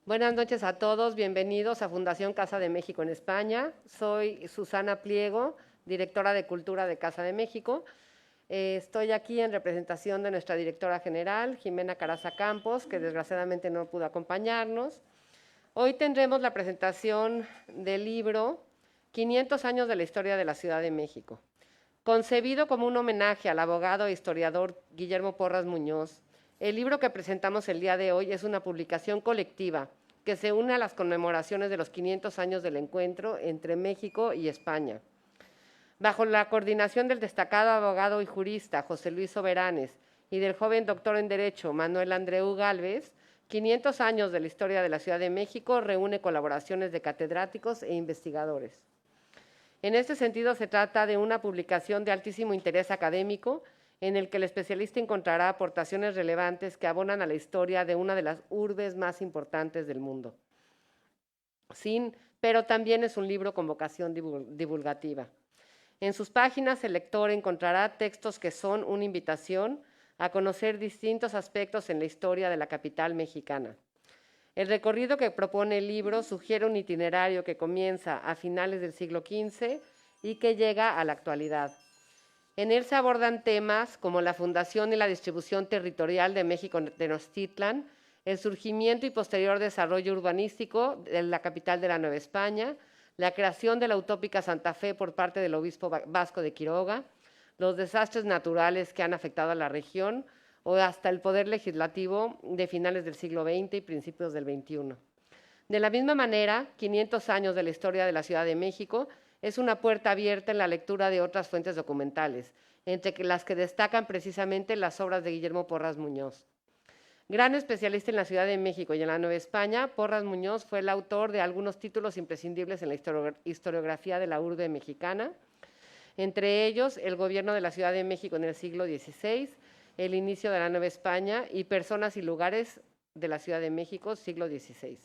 Buenas noches a todos, bienvenidos a Fundación Casa de México en España. Soy Susana Pliego, directora de Cultura de Casa de México. Estoy aquí en representación de nuestra directora general, Jimena Caraza Campos, que desgraciadamente no pudo acompañarnos. Hoy tendremos la presentación del libro 500 años de la historia de la Ciudad de México. Concebido como un homenaje al abogado e historiador Guillermo Porras Muñoz, el libro que presentamos el día de hoy es una publicación colectiva que se une a las conmemoraciones de los 500 años del encuentro entre México y España. Bajo la coordinación del destacado abogado y jurista José Luis Soberanes y del joven doctor en Derecho Manuel Andreu Gálvez, 500 años de la historia de la Ciudad de México reúne colaboraciones de catedráticos e investigadores. En este sentido, se trata de una publicación de altísimo interés académico en el que el especialista encontrará aportaciones relevantes que abonan a la historia de una de las urbes más importantes del mundo. Pero también es un libro con vocación divulgativa. En sus páginas, el lector encontrará textos que son una invitación a conocer distintos aspectos en la historia de la capital mexicana. El recorrido que propone el libro sugiere un itinerario que comienza a finales del siglo XV y que llega a la actualidad. En él se abordan temas como la fundación y la distribución territorial de México Tenochtitlan, el surgimiento y posterior desarrollo urbanístico de la capital de la Nueva España, la creación de la utópica Santa Fe por parte del obispo Vasco de Quiroga, los desastres naturales que han afectado a la región, o hasta el poder legislativo de finales del siglo XX y principios del XXI. De la misma manera, 500 años de la historia de la Ciudad de México es una puerta abierta en la lectura de otras fuentes documentales, entre las que destacan precisamente las obras de Guillermo Porras Muñoz. Gran especialista en la Ciudad de México y en la Nueva España, Porras Muñoz fue el autor de algunos títulos imprescindibles en la historiografía de la urbe mexicana, entre ellos El gobierno de la Ciudad de México en el siglo XVI, El inicio de la Nueva España y Personas y lugares de la Ciudad de México, siglo XVI.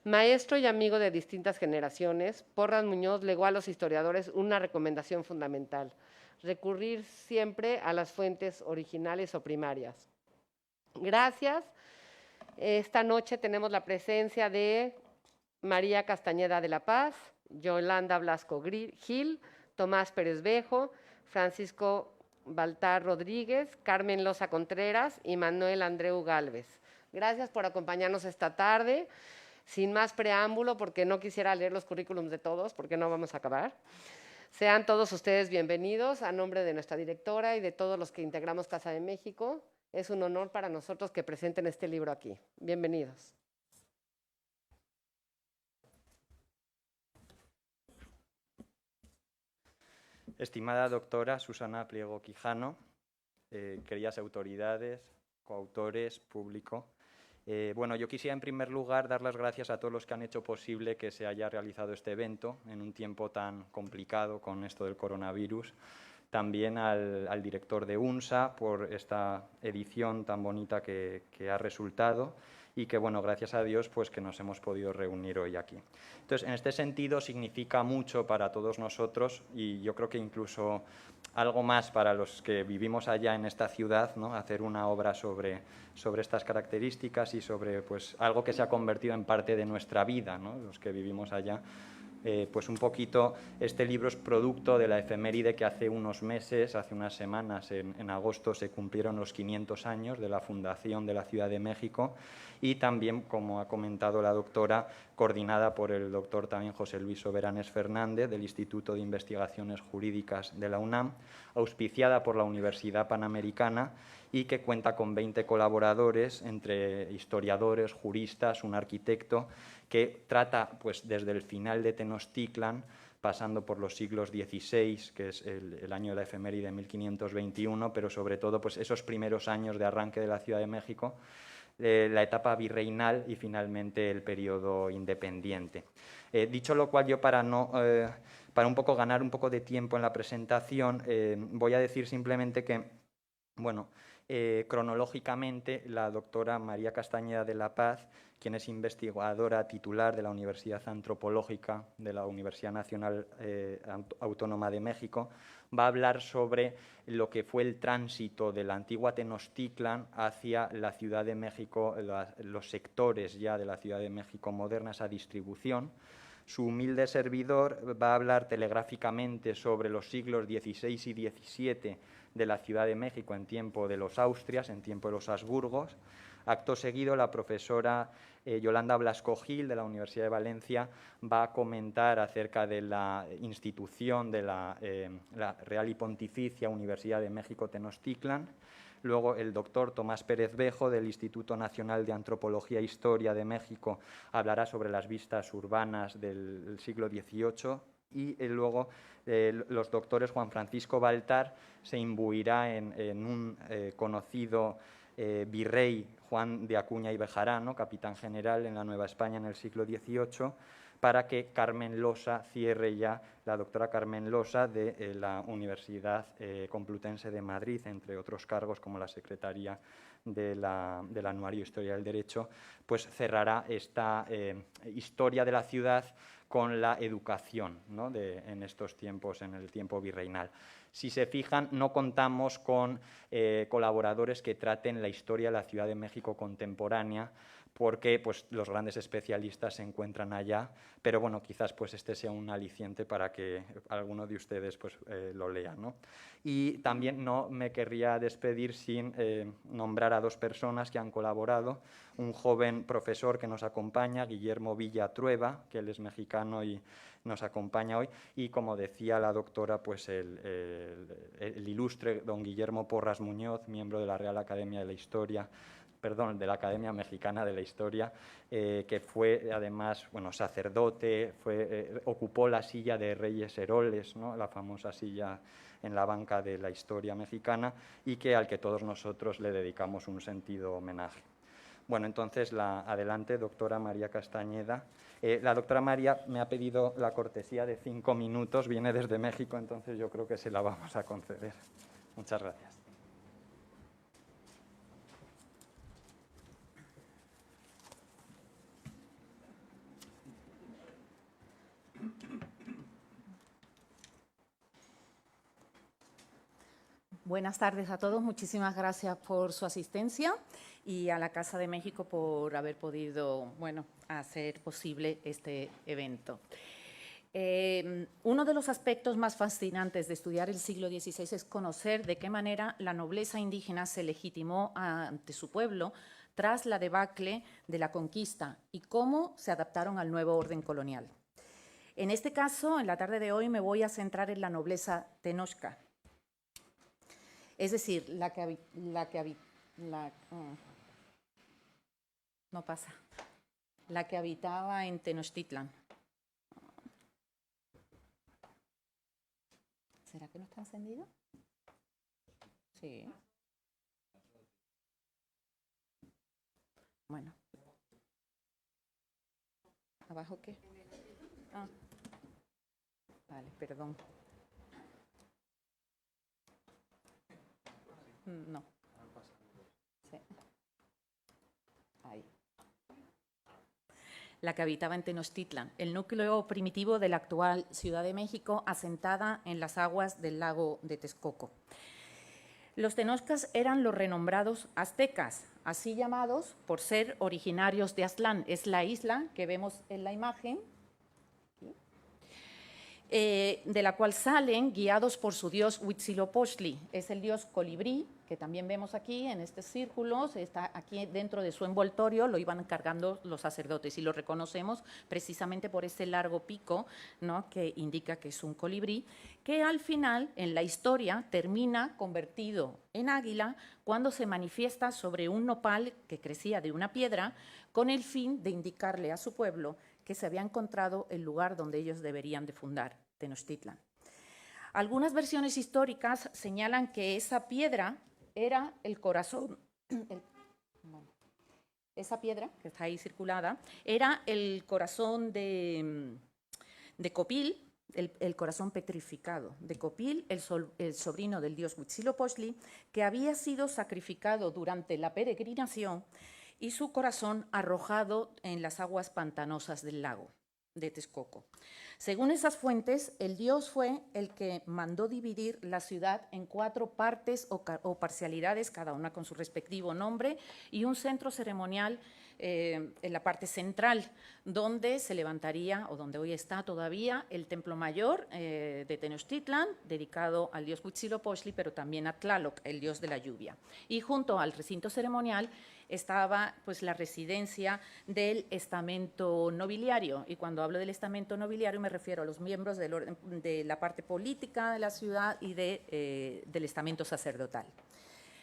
Maestro y amigo de distintas generaciones, Porras Muñoz legó a los historiadores una recomendación fundamental: recurrir siempre a las fuentes originales o primarias. Gracias. Esta noche tenemos la presencia de María Castañeda de la Paz, Yolanda Blasco Gil, Tomás Pérez Bejo, Francisco Baltar Rodríguez, Carmen Loza Contreras y Manuel Andreu Gálvez. Gracias por acompañarnos esta tarde. Sin más preámbulo, porque no quisiera leer los currículums de todos, porque no vamos a acabar. Sean todos ustedes bienvenidos a nombre de nuestra directora y de todos los que integramos Casa de México. Es un honor para nosotros que presenten este libro aquí. Bienvenidos. Estimada doctora Susana Pliego Quijano, queridas autoridades, coautores, público. Bueno, yo quisiera en primer lugar dar las gracias a todos los que han hecho posible que se haya realizado este evento en un tiempo tan complicado con esto del coronavirus. También al director de UNSA por esta edición tan bonita que ha resultado y que, bueno, gracias a Dios, pues que nos hemos podido reunir hoy aquí. Entonces, en este sentido, significa mucho para todos nosotros y yo creo que incluso algo más para los que vivimos allá en esta ciudad, ¿no? Hacer una obra sobre estas características y sobre pues, algo que se ha convertido en parte de nuestra vida, ¿no? Los que vivimos allá. Pues un poquito, este libro es producto de la efeméride que hace unos meses, hace unas semanas, en agosto se cumplieron los 500 años de la fundación de la Ciudad de México y también, como ha comentado la doctora, coordinada por el doctor también José Luis Soberanes Fernández del Instituto de Investigaciones Jurídicas de la UNAM, auspiciada por la Universidad Panamericana y que cuenta con 20 colaboradores, entre historiadores, juristas, un arquitecto, que trata pues, desde el final de Tenochtitlan, pasando por los siglos XVI, que es el año de la efeméride de 1521, pero sobre todo pues, esos primeros años de arranque de la Ciudad de México, la etapa virreinal y finalmente el periodo independiente. Dicho lo cual, yo para un poco ganar un poco de tiempo en la presentación, voy a decir simplemente que, bueno, Cronológicamente, la doctora María Castañeda de la Paz, quien es investigadora titular de la Universidad Antropológica de la Universidad Nacional Autónoma de México, va a hablar sobre lo que fue el tránsito de la antigua Tenochtitlan hacia la Ciudad de México, los sectores ya de la Ciudad de México moderna, esa distribución. Su humilde servidor va a hablar telegráficamente sobre los siglos XVI y XVII de la Ciudad de México en tiempo de los Austrias, en tiempo de los Habsburgos. Acto seguido, la profesora Yolanda Blasco Gil, de la Universidad de Valencia, va a comentar acerca de la institución de la Real y Pontificia Universidad de México Tenochtitlan. Luego, el doctor Tomás Pérez Bejo, del Instituto Nacional de Antropología e Historia de México, hablará sobre las vistas urbanas del siglo XVIII. Y luego los doctores Juan Francisco Baltar se imbuirá en un conocido virrey Juan de Acuña y Bejarano, capitán general en la Nueva España en el siglo XVIII, para que Carmen Losa cierre ya, la doctora Carmen Losa de la Universidad Complutense de Madrid, entre otros cargos como la secretaria del Anuario Historia del Derecho, pues cerrará esta historia de la ciudad con la educación, ¿no?, en estos tiempos, en el tiempo virreinal. Si se fijan, no contamos con colaboradores que traten la historia de la Ciudad de México contemporánea, porque pues, los grandes especialistas se encuentran allá, pero bueno, quizás pues, este sea un aliciente para que alguno de ustedes pues, lo lea, ¿no? Y también no me querría despedir sin nombrar a dos personas que han colaborado. Un joven profesor que nos acompaña, Guillermo Villa Trueba, que él es mexicano y nos acompaña hoy, y como decía la doctora, pues el ilustre don Guillermo Porras Muñoz, miembro de la Real Academia de la Historia, perdón, de la Academia Mexicana de la Historia, que fue además, bueno, sacerdote, ocupó la silla de Reyes Heroles, ¿no?, la famosa silla en la banca de la historia mexicana, y al que todos nosotros le dedicamos un sentido homenaje. Bueno, entonces, adelante, doctora María Castañeda. La doctora María me ha pedido la cortesía de 5 minutos, viene desde México, entonces yo creo que se la vamos a conceder. Muchas gracias. Buenas tardes a todos, muchísimas gracias por su asistencia y a la Casa de México por haber podido, hacer posible este evento. Uno de los aspectos más fascinantes de estudiar el siglo XVI es conocer de qué manera la nobleza indígena se legitimó ante su pueblo tras la debacle de la conquista y cómo se adaptaron al nuevo orden colonial. En este caso, en la tarde de hoy, me voy a centrar en la nobleza tenochca. Es decir, la que habitaba en Tenochtitlan. ¿Será que no está encendido? Sí. Bueno. ¿Abajo qué? Ah. Vale, perdón. No. Sí. Ahí. La que habitaba en Tenochtitlan, el núcleo primitivo de la actual Ciudad de México, asentada en las aguas del lago de Texcoco. Los tenochcas eran los renombrados aztecas, así llamados por ser originarios de Aztlán. Es la isla que vemos en la imagen, de la cual salen guiados por su dios Huitzilopochtli. Es el dios colibrí, que también vemos aquí en este círculo, está aquí dentro de su envoltorio, lo iban cargando los sacerdotes y lo reconocemos precisamente por ese largo pico, ¿no?, que indica que es un colibrí, que al final, en la historia, termina convertido en águila cuando se manifiesta sobre un nopal que crecía de una piedra con el fin de indicarle a su pueblo que se había encontrado el lugar donde ellos deberían de fundar, Tenochtitlan. Algunas versiones históricas señalan que esa piedra era el corazón, esa piedra que está ahí circulada, era el corazón de Copil, el corazón petrificado de Copil, el sobrino del dios Huitzilopochtli, que había sido sacrificado durante la peregrinación y su corazón arrojado en las aguas pantanosas del lago de Texcoco. Según esas fuentes, el dios fue el que mandó dividir la ciudad en 4 partes o parcialidades, cada una con su respectivo nombre, y un centro ceremonial en la parte central, donde se levantaría, o donde hoy está todavía, el templo mayor de Tenochtitlan, dedicado al dios Huitzilopochtli, pero también a Tlaloc, el dios de la lluvia. Y junto al recinto ceremonial estaba pues la residencia del estamento nobiliario, y cuando hablo del estamento nobiliario me refiero a los miembros del orden, de la parte política de la ciudad y del estamento sacerdotal.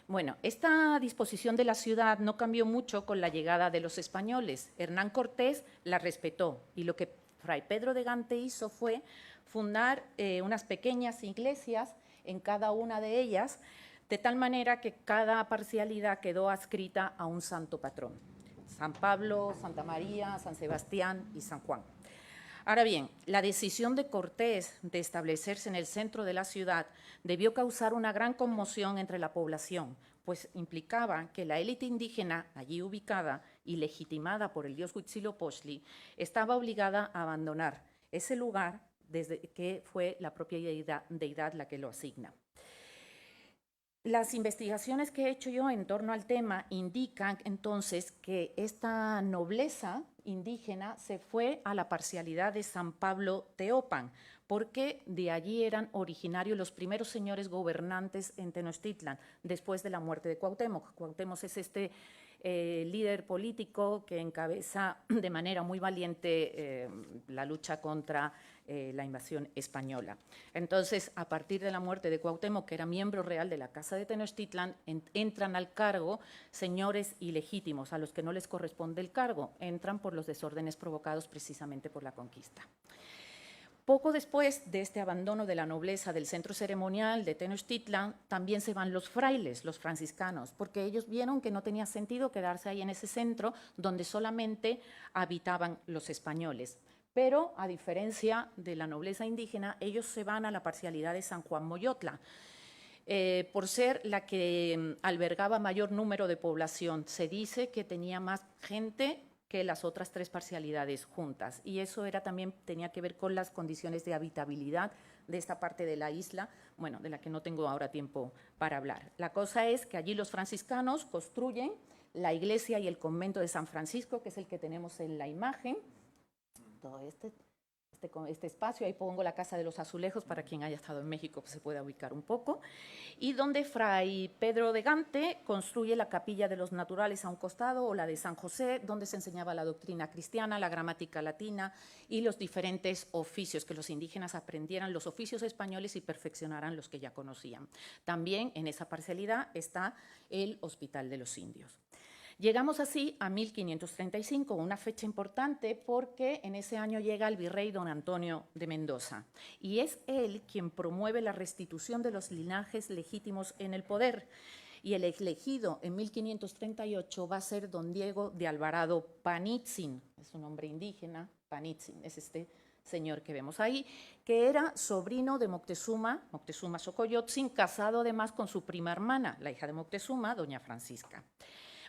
Bueno, esta disposición de la ciudad no cambió mucho con la llegada de los españoles. Hernán Cortés la respetó, y lo que Fray Pedro de Gante hizo fue fundar unas pequeñas iglesias en cada una de ellas, de tal manera que cada parcialidad quedó adscrita a un santo patrón: San Pablo, Santa María, San Sebastián y San Juan. Ahora bien, la decisión de Cortés de establecerse en el centro de la ciudad debió causar una gran conmoción entre la población, pues implicaba que la élite indígena allí ubicada y legitimada por el dios Huitzilopochtli estaba obligada a abandonar ese lugar desde que fue la propia deidad la que lo asigna. Las investigaciones que he hecho yo en torno al tema indican entonces que esta nobleza indígena se fue a la parcialidad de San Pablo Teopan, porque de allí eran originarios los primeros señores gobernantes en Tenochtitlan, después de la muerte de Cuauhtémoc. Cuauhtémoc es este líder político que encabeza de manera muy valiente la lucha contra la invasión española. Entonces, a partir de la muerte de Cuauhtémoc, que era miembro real de la Casa de Tenochtitlan, entran al cargo señores ilegítimos, a los que no les corresponde el cargo, entran por los desórdenes provocados precisamente por la conquista. Poco después de este abandono de la nobleza del centro ceremonial de Tenochtitlan, también se van los frailes, los franciscanos, porque ellos vieron que no tenía sentido quedarse ahí en ese centro donde solamente habitaban los españoles. Pero, a diferencia de la nobleza indígena, ellos se van a la parcialidad de San Juan Moyotla, por ser la que albergaba mayor número de población. Se dice que tenía más gente que las otras 3 parcialidades juntas, y eso también tenía que ver con las condiciones de habitabilidad de esta parte de la isla, bueno, de la que no tengo ahora tiempo para hablar. La cosa es que allí los franciscanos construyen la iglesia y el convento de San Francisco, que es el que tenemos en la imagen, todo este espacio. Ahí pongo la Casa de los Azulejos para quien haya estado en México, pues se pueda ubicar un poco, y donde Fray Pedro de Gante construye la Capilla de los Naturales a un costado, o la de San José, donde se enseñaba la doctrina cristiana, la gramática latina y los diferentes oficios, que los indígenas aprendieran los oficios españoles y perfeccionaran los que ya conocían. También en esa parcialidad está el Hospital de los Indios. Llegamos así a 1535, una fecha importante porque en ese año llega el virrey don Antonio de Mendoza, y es él quien promueve la restitución de los linajes legítimos en el poder. Y el elegido en 1538 va a ser don Diego de Alvarado Panitzin, es un nombre indígena. Panitzin es este señor que vemos ahí, que era sobrino de Moctezuma Xocoyotzin, casado además con su prima hermana, la hija de Moctezuma, doña Francisca.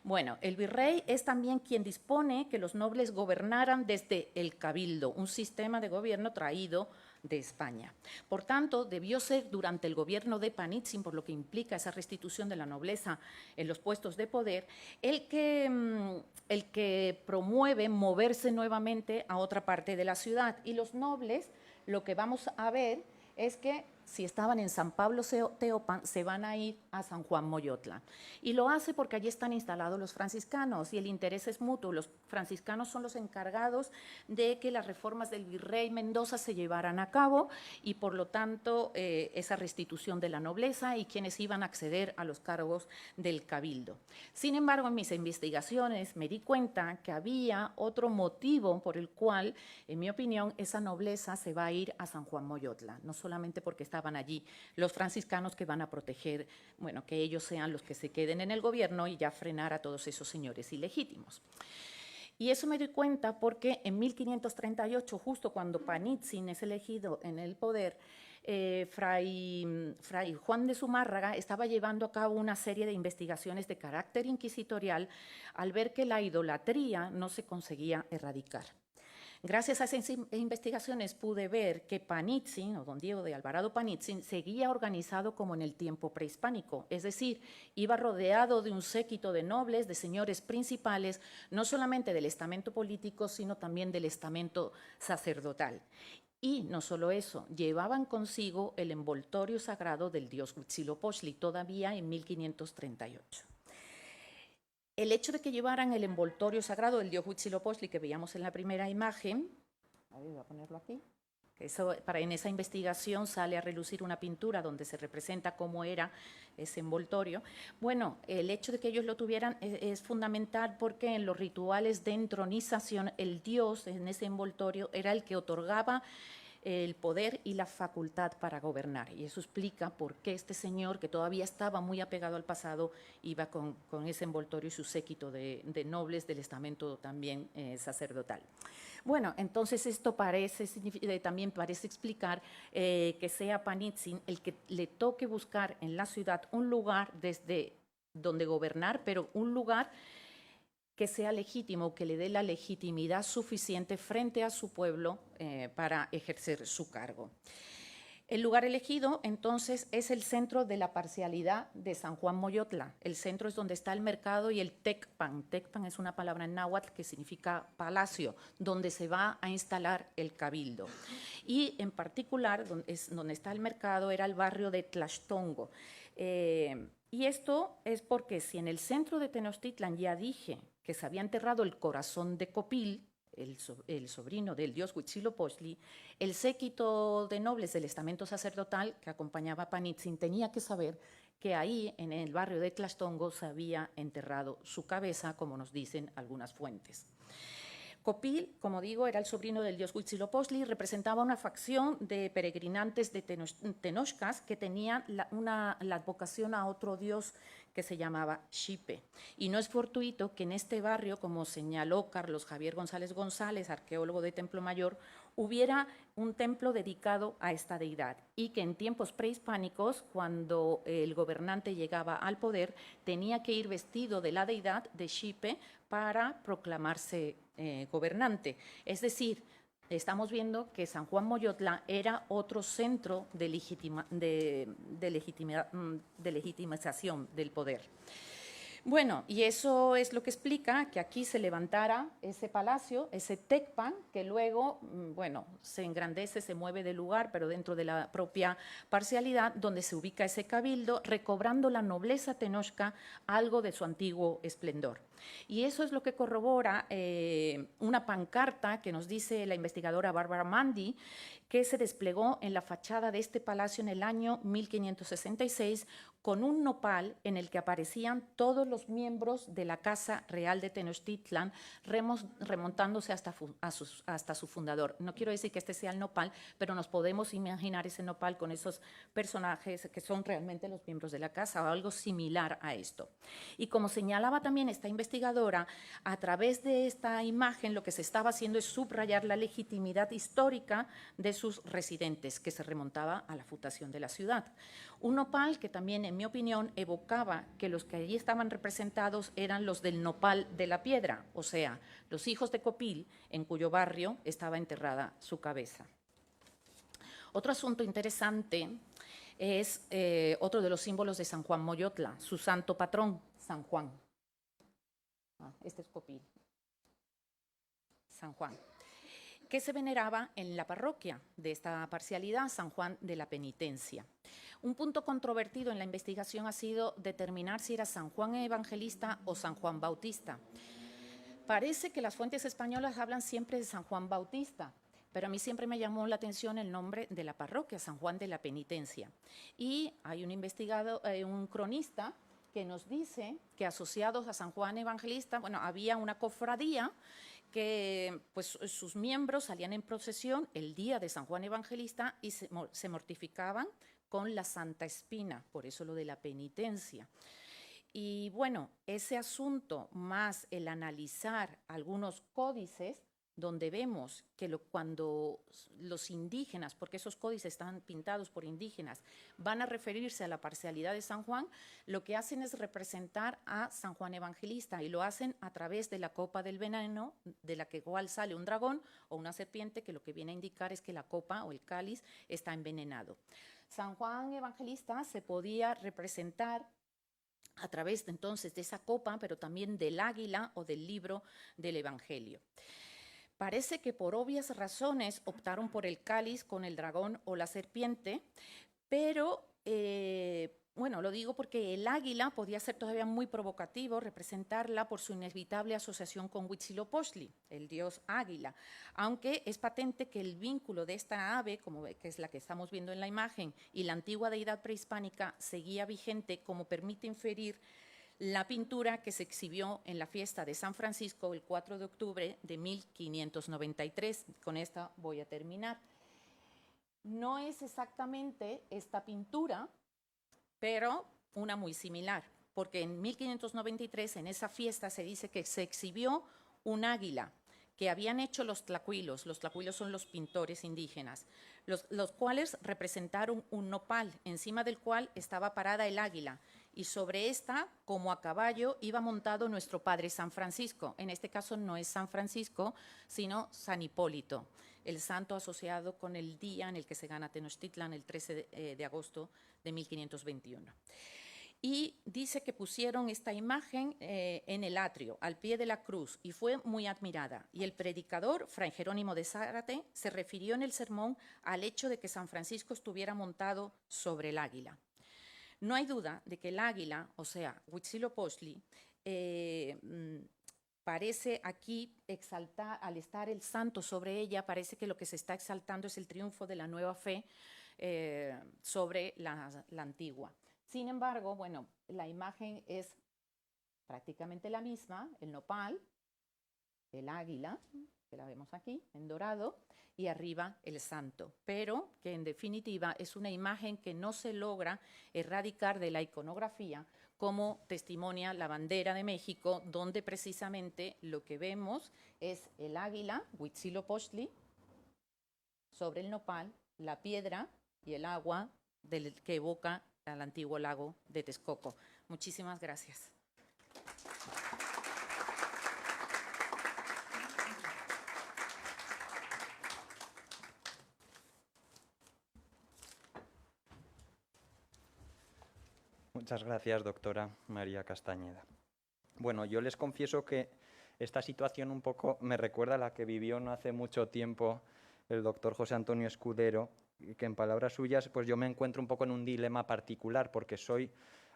Bueno, el virrey es también quien dispone que los nobles gobernaran desde el cabildo, un sistema de gobierno traído de España. Por tanto, debió ser durante el gobierno de Panitzin, por lo que implica esa restitución de la nobleza en los puestos de poder, el que promueve moverse nuevamente a otra parte de la ciudad. Y los nobles, lo que vamos a ver es que si estaban en San Pablo Teopan, se van a ir a San Juan Moyotla. Y lo hace porque allí están instalados los franciscanos y el interés es mutuo. Los franciscanos son los encargados de que las reformas del virrey Mendoza se llevaran a cabo, y por lo tanto esa restitución de la nobleza y quienes iban a acceder a los cargos del cabildo. Sin embargo, en mis investigaciones me di cuenta que había otro motivo por el cual, en mi opinión, esa nobleza se va a ir a San Juan Moyotla, no solamente porque estaban allí los franciscanos que van a proteger, bueno, que ellos sean los que se queden en el gobierno y ya frenar a todos esos señores ilegítimos. Y eso me doy cuenta porque en 1538, justo cuando Panitzin es elegido en el poder, Fray Juan de Zumárraga estaba llevando a cabo una serie de investigaciones de carácter inquisitorial al ver que la idolatría no se conseguía erradicar. Gracias a esas investigaciones pude ver que Panitzin, o don Diego de Alvarado Panitzin, seguía organizado como en el tiempo prehispánico, es decir, iba rodeado de un séquito de nobles, de señores principales, no solamente del estamento político, sino también del estamento sacerdotal. Y no solo eso, llevaban consigo el envoltorio sagrado del dios Huitzilopochtli, todavía en 1538. El hecho de que llevaran el envoltorio sagrado del dios Huitzilopochtli que veíamos en la primera imagen, voy a ponerlo aquí, en esa investigación sale a relucir una pintura donde se representa cómo era ese envoltorio. Bueno, el hecho de que ellos lo tuvieran es fundamental porque en los rituales de entronización el dios en ese envoltorio era el que otorgaba el poder y la facultad para gobernar. Y eso explica por qué este señor, que todavía estaba muy apegado al pasado, iba con ese envoltorio y su séquito de nobles del estamento también sacerdotal. Bueno, entonces esto también parece explicar que sea Panitzin el que le toque buscar en la ciudad un lugar desde donde gobernar, pero un lugar que sea legítimo, que le dé la legitimidad suficiente frente a su pueblo para ejercer su cargo. El lugar elegido, entonces, es el centro de la parcialidad de San Juan Moyotla. El centro es donde está el mercado y el Tecpan. Tecpan es una palabra en náhuatl que significa palacio, donde se va a instalar el cabildo. Y en particular, donde está el mercado, era el barrio de Tlaxtongo. Y esto es porque si en el centro de Tenochtitlan ya dije que se había enterrado el corazón de Copil, el sobrino del dios Huitzilopochtli, el séquito de nobles del estamento sacerdotal que acompañaba a Panitzin tenía que saber que ahí, en el barrio de Tlaxtongo, se había enterrado su cabeza, como nos dicen algunas fuentes. Copil, como digo, era el sobrino del dios Huitzilopochtli y representaba una facción de peregrinantes de tenochcas que tenían la advocación a otro dios que se llamaba Xipe. Y no es fortuito que en este barrio, como señaló Carlos Javier González González, arqueólogo de Templo Mayor, hubiera un templo dedicado a esta deidad y que en tiempos prehispánicos, cuando el gobernante llegaba al poder, tenía que ir vestido de la deidad de Xipe para proclamarse gobernante. Es decir, estamos viendo que San Juan Moyotla era otro centro de legitimización del poder. Bueno, y eso es lo que explica que aquí se levantara ese palacio, ese Tecpan, que luego, bueno, se engrandece, se mueve de lugar, pero dentro de la propia parcialidad, donde se ubica ese cabildo, recobrando la nobleza tenochca algo de su antiguo esplendor. Y eso es lo que corrobora una pancarta que nos dice la investigadora Bárbara Mandy, que se desplegó en la fachada de este palacio en el año 1566 con un nopal en el que aparecían todos los miembros de la Casa Real de Tenochtitlan, remontándose hasta su fundador. No quiero decir que este sea el nopal, pero nos podemos imaginar ese nopal con esos personajes que son realmente los miembros de la casa o algo similar a esto. Y como señalaba también esta investigadora, a través de esta imagen lo que se estaba haciendo es subrayar la legitimidad histórica de sus residentes, que se remontaba a la fundación de la ciudad. Un nopal que también, en mi opinión, evocaba que los que allí estaban representados eran los del nopal de la piedra, o sea, los hijos de Copil, en cuyo barrio estaba enterrada su cabeza. Otro asunto interesante es otro de los símbolos de San Juan Moyotla, su santo patrón, San Juan. Este es Copil, San Juan, que se veneraba en la parroquia de esta parcialidad, San Juan de la Penitencia. Un punto controvertido en la investigación ha sido determinar si era San Juan Evangelista o San Juan Bautista. Parece que las fuentes españolas hablan siempre de San Juan Bautista, pero a mí siempre me llamó la atención el nombre de la parroquia, San Juan de la Penitencia. Y hay un cronista que nos dice que asociados a San Juan Evangelista, bueno, había una cofradía que pues, sus miembros salían en procesión el día de San Juan Evangelista y se mortificaban con la Santa Espina, por eso lo de la penitencia. Y bueno, ese asunto más el analizar algunos códices donde vemos que cuando los indígenas, porque esos códices están pintados por indígenas, van a referirse a la parcialidad de San Juan, lo que hacen es representar a San Juan Evangelista y lo hacen a través de la copa del veneno, de la que igual sale un dragón o una serpiente, que lo que viene a indicar es que la copa o el cáliz está envenenado. San Juan Evangelista se podía representar a través entonces de esa copa, pero también del águila o del libro del Evangelio. Parece que por obvias razones optaron por el cáliz con el dragón o la serpiente, pero bueno, lo digo porque el águila podía ser todavía muy provocativo representarla por su inevitable asociación con Huitzilopochtli, el dios águila, aunque es patente que el vínculo de esta ave, que es la que estamos viendo en la imagen, y la antigua deidad prehispánica seguía vigente, como permite inferir la pintura que se exhibió en la fiesta de San Francisco el 4 de octubre de 1593. Con esta voy a terminar. No es exactamente esta pintura, pero una muy similar, porque en 1593 en esa fiesta se dice que se exhibió un águila que habían hecho los tlacuilos son los pintores indígenas, los cuales representaron un nopal, encima del cual estaba parada el águila, y sobre esta, como a caballo, iba montado nuestro padre San Francisco. En este caso no es San Francisco, sino San Hipólito, el santo asociado con el día en el que se gana Tenochtitlan, el 13 de agosto de 1521. Y dice que pusieron esta imagen en el atrio, al pie de la cruz, y fue muy admirada. Y el predicador, Fray Jerónimo de Zárate, se refirió en el sermón al hecho de que San Francisco estuviera montado sobre el águila. No hay duda de que el águila, o sea, Huitzilopochtli, parece aquí exaltar, al estar el santo sobre ella, parece que lo que se está exaltando es el triunfo de la nueva fe sobre la antigua. Sin embargo, bueno, la imagen es prácticamente la misma, el nopal, el águila, que la vemos aquí, en dorado, y arriba el santo, pero que en definitiva es una imagen que no se logra erradicar de la iconografía, como testimonia la bandera de México, donde precisamente lo que vemos es el águila, Huitzilopochtli, sobre el nopal, la piedra y el agua que evoca al antiguo lago de Texcoco. Muchísimas gracias. Muchas gracias, doctora María Castañeda. Bueno, yo les confieso que esta situación un poco me recuerda a la que vivió no hace mucho tiempo el doctor José Antonio Escudero, que en palabras suyas, pues yo me encuentro un poco en un dilema particular, porque soy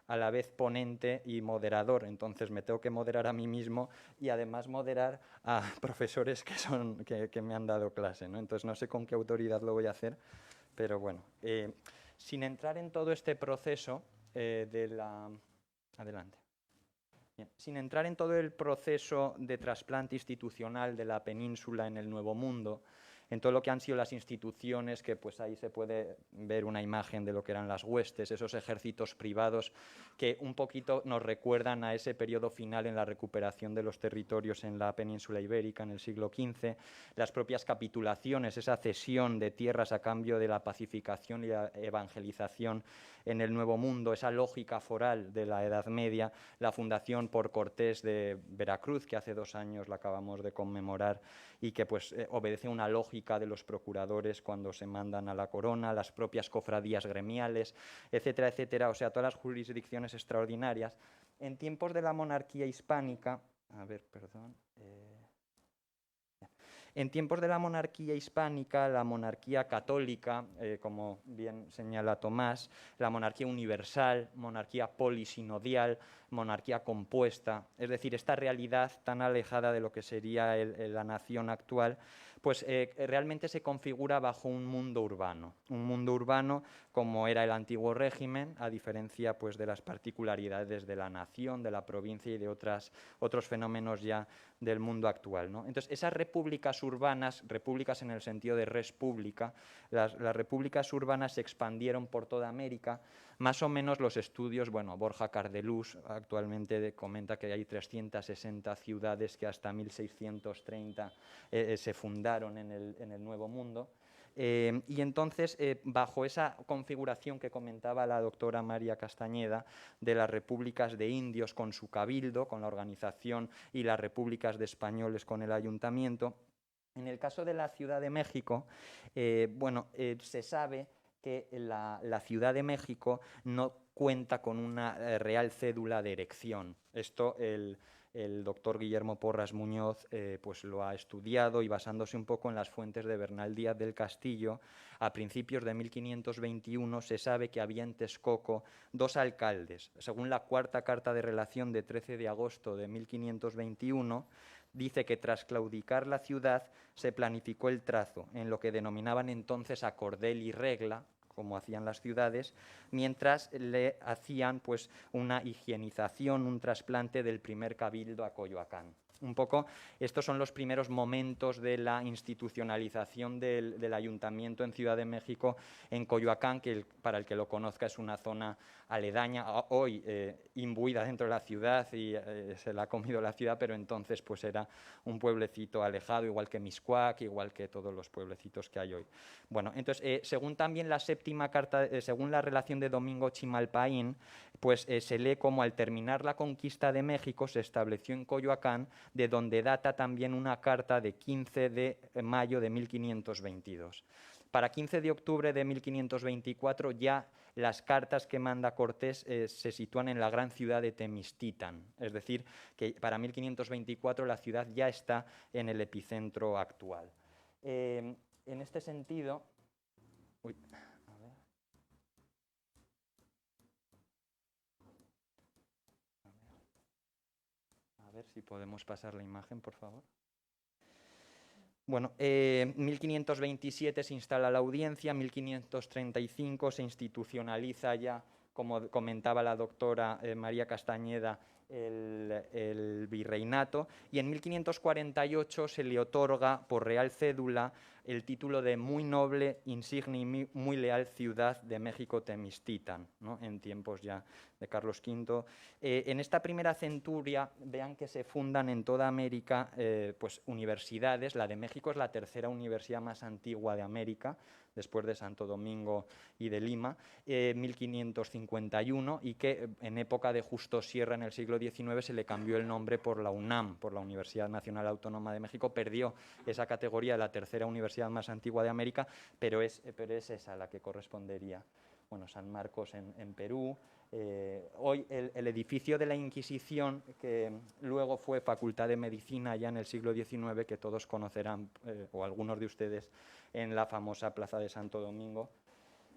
a la vez ponente y moderador, entonces me tengo que moderar a mí mismo y además moderar a profesores que me han dado clase, ¿no? Entonces no sé con qué autoridad lo voy a hacer, pero bueno, sin entrar en todo este proceso Adelante. Bien. Sin entrar en todo el proceso de trasplante institucional de la península en el Nuevo Mundo, en todo lo que han sido las instituciones, que pues ahí se puede ver una imagen de lo que eran las huestes, esos ejércitos privados que un poquito nos recuerdan a ese periodo final en la recuperación de los territorios en la península ibérica en el siglo XV, las propias capitulaciones, esa cesión de tierras a cambio de la pacificación y la evangelización en el Nuevo Mundo, esa lógica foral de la Edad Media, la fundación por Cortés de Veracruz, que hace 2 años la acabamos de conmemorar y que pues obedece una lógica de los procuradores cuando se mandan a la corona, las propias cofradías gremiales, etcétera, etcétera, o sea, todas las jurisdicciones extraordinarias. En tiempos de la monarquía hispánica, en tiempos de la monarquía hispánica, la monarquía católica, como bien señala Tomás, la monarquía universal, monarquía polisinodial, monarquía compuesta, es decir, esta realidad tan alejada de lo que sería la nación actual, pues realmente se configura bajo un mundo urbano como era el antiguo régimen, a diferencia pues, de las particularidades de la nación, de la provincia y de otros fenómenos ya del mundo actual, ¿no? Entonces, esas repúblicas urbanas, repúblicas en el sentido de res pública, las repúblicas urbanas se expandieron por toda América, Más o menos los estudios, bueno, Borja Cardelús actualmente comenta que hay 360 ciudades que hasta 1630 se fundaron en el Nuevo Mundo. Y entonces, bajo esa configuración que comentaba la doctora María Castañeda de las repúblicas de indios con su cabildo, con la organización, y las repúblicas de españoles con el ayuntamiento, en el caso de la Ciudad de México, se sabe que la Ciudad de México no cuenta con una real cédula de erección. Esto el doctor Guillermo Porras Muñoz pues lo ha estudiado, y basándose un poco en las fuentes de Bernal Díaz del Castillo, a principios de 1521 se sabe que había en Texcoco 2 alcaldes. Según la cuarta carta de relación de 13 de agosto de 1521, dice que tras claudicar la ciudad se planificó el trazo en lo que denominaban entonces a cordel y regla, como hacían las ciudades, mientras le hacían pues una higienización, un trasplante del primer cabildo a Coyoacán. Un poco, estos son los primeros momentos de la institucionalización del ayuntamiento en Ciudad de México, en Coyoacán, que para el que lo conozca es una zona aledaña, hoy imbuida dentro de la ciudad y se la ha comido la ciudad, pero entonces pues era un pueblecito alejado, igual que Mixcoac, igual que todos los pueblecitos que hay hoy. Bueno, entonces, según también la séptima carta, según la relación de Domingo Chimalpaín, pues se lee como al terminar la conquista de México se estableció en Coyoacán, de donde data también una carta de 15 de mayo de 1522. Para 15 de octubre de 1524 ya las cartas que manda Cortés se sitúan en la gran ciudad de Temistitan, es decir, que para 1524 la ciudad ya está en el epicentro actual. En este sentido, a ver si podemos pasar la imagen, por favor. Bueno, 1527 se instala la audiencia, 1535 se institucionaliza ya, como comentaba la doctora María Castañeda, el virreinato, y en 1548 se le otorga por real cédula el título de muy noble, insigne y muy leal ciudad de México Temistitan, ¿no? En tiempos ya de Carlos V. En esta primera centuria, vean que se fundan en toda América pues universidades. La de México es la tercera universidad más antigua de América, después de Santo Domingo y de Lima, 1551, y que en época de Justo Sierra, en el siglo XIX, se le cambió el nombre por la UNAM, por la Universidad Nacional Autónoma de México. Perdió esa categoría de la tercera universidad más antigua de América, pero es esa la que correspondería. Bueno, San Marcos en Perú. Hoy el edificio de la Inquisición, que luego fue Facultad de Medicina ya en el siglo XIX, que todos conocerán, o algunos de ustedes, en la famosa Plaza de Santo Domingo.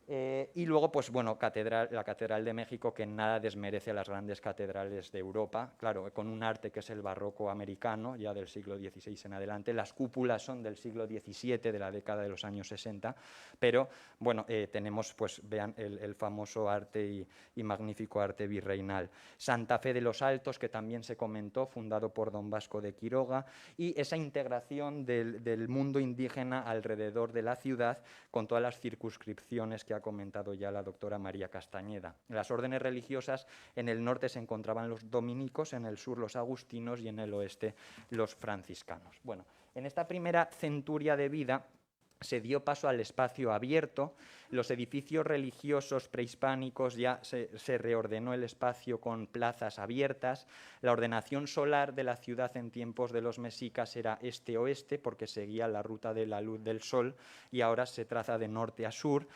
Y luego, pues bueno, la Catedral de México, que en nada desmerece a las grandes catedrales de Europa, claro, con un arte que es el barroco americano, ya del siglo XVI en adelante. Las cúpulas son del siglo XVII, de la década de los años 60, pero bueno, tenemos, pues vean, el famoso arte y magnífico arte virreinal. Santa Fe de los Altos, que también se comentó, fundado por don Vasco de Quiroga, y esa integración del mundo indígena alrededor de la ciudad, con todas las circunscripciones que ha comentado ya la doctora María Castañeda. Las órdenes religiosas, en el norte se encontraban los dominicos, en el sur los agustinos y en el oeste los franciscanos. Bueno, en esta primera centuria de vida se dio paso al espacio abierto. Los edificios religiosos prehispánicos, ya se reordenó el espacio con plazas abiertas. La ordenación solar de la ciudad en tiempos de los mexicas era este-oeste, porque seguía la ruta de la luz del sol, y ahora se traza de norte a sur.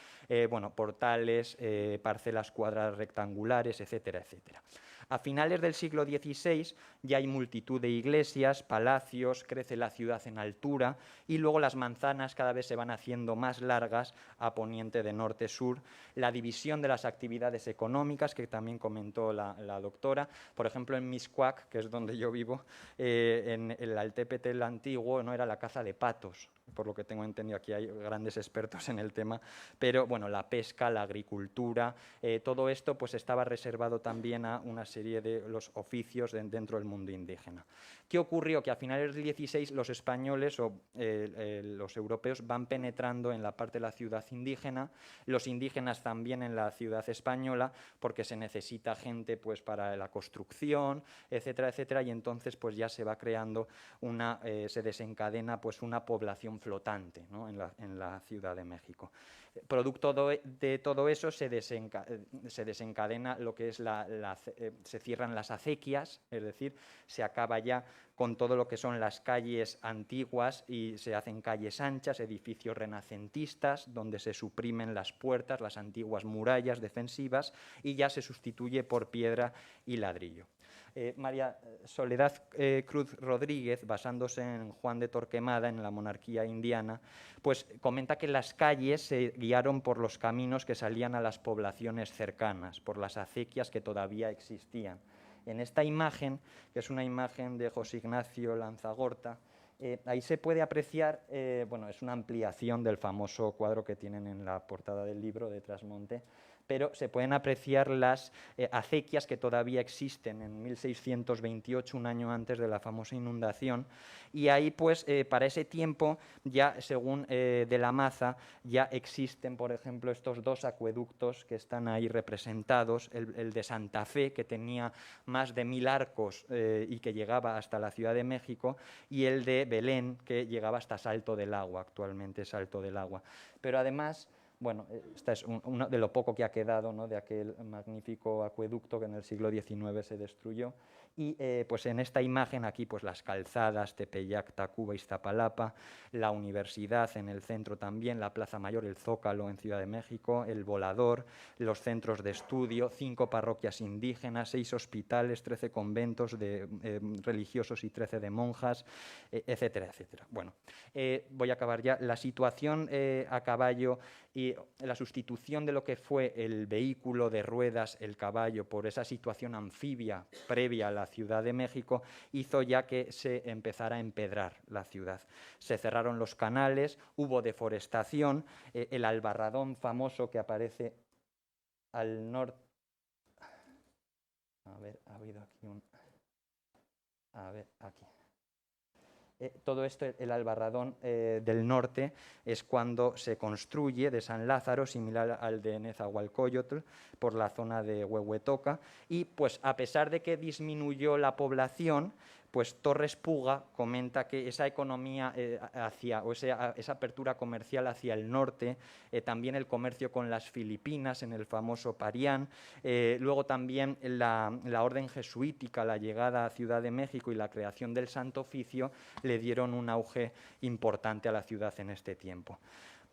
Bueno, portales, parcelas cuadradas rectangulares, etcétera, etcétera. A finales del siglo XVI ya hay multitud de iglesias, palacios, crece la ciudad en altura, y luego las manzanas cada vez se van haciendo más largas a poniente de norte-sur. La división de las actividades económicas, que también comentó la doctora, por ejemplo en Mixcoac, que es donde yo vivo, en el Altepetel antiguo no era la caza de patos, por lo que tengo entendido. Aquí hay grandes expertos en el tema, pero bueno, la pesca, la agricultura, todo esto pues estaba reservado también a una serie de los oficios dentro del mundo indígena. ¿Qué ocurrió? Que a finales del 16 los españoles o los europeos van penetrando en la parte de la ciudad indígena, los indígenas también en la ciudad española, porque se necesita gente pues, para la construcción, etcétera, etcétera, y entonces pues, ya se va creando se desencadena pues, una población flotante, ¿no? en la Ciudad de México. Producto de todo eso se desencadena lo que es se cierran las acequias, es decir, se acaba ya con todo lo que son las calles antiguas y se hacen calles anchas, edificios renacentistas, donde se suprimen las puertas, las antiguas murallas defensivas y ya se sustituye por piedra y ladrillo. María Soledad Cruz Rodríguez, basándose en Juan de Torquemada, en la monarquía indiana, pues comenta que las calles se guiaron por los caminos que salían a las poblaciones cercanas, por las acequias que todavía existían. En esta imagen, que es una imagen de José Ignacio Lanzagorta, ahí se puede apreciar, bueno, es una ampliación del famoso cuadro que tienen en la portada del libro de Trasmonte, pero se pueden apreciar las acequias que todavía existen en 1628, un año antes de la famosa inundación, y ahí pues para ese tiempo ya según de la Maza ya existen por ejemplo estos dos acueductos que están ahí representados, el de Santa Fe que tenía más de 1000 arcos y que llegaba hasta la Ciudad de México, y el de Belén que llegaba hasta Salto del Agua, actualmente Salto del Agua. Pero además, bueno, esta es uno de lo poco que ha quedado, ¿no?, de aquel magnífico acueducto que en el siglo XIX se destruyó. Y pues en esta imagen aquí pues las calzadas, Tepeyac, Tacuba, Iztapalapa, la universidad en el centro también, la Plaza Mayor, el Zócalo en Ciudad de México, el Volador, los centros de estudio, 5 parroquias indígenas, 6 hospitales, 13 conventos de religiosos y 13 de monjas, etcétera, etcétera. Bueno, voy a acabar ya. La situación a caballo y la sustitución de lo que fue el vehículo de ruedas, el caballo, por esa situación anfibia previa a la Ciudad de México, hizo ya que se empezara a empedrar la ciudad. Se cerraron los canales, hubo deforestación, el Albarradón famoso que aparece al norte. A ver, ha habido aquí un. A ver, aquí. Todo esto, el Albarradón del norte, es cuando se construye de San Lázaro, similar al de Nezahualcóyotl, por la zona de Huehuetoca, y pues a pesar de que disminuyó la población, pues Torres Puga comenta que esa economía esa apertura comercial hacia el norte, también el comercio con las Filipinas en el famoso Parián, luego también la orden jesuítica, la llegada a Ciudad de México y la creación del Santo Oficio le dieron un auge importante a la ciudad en este tiempo.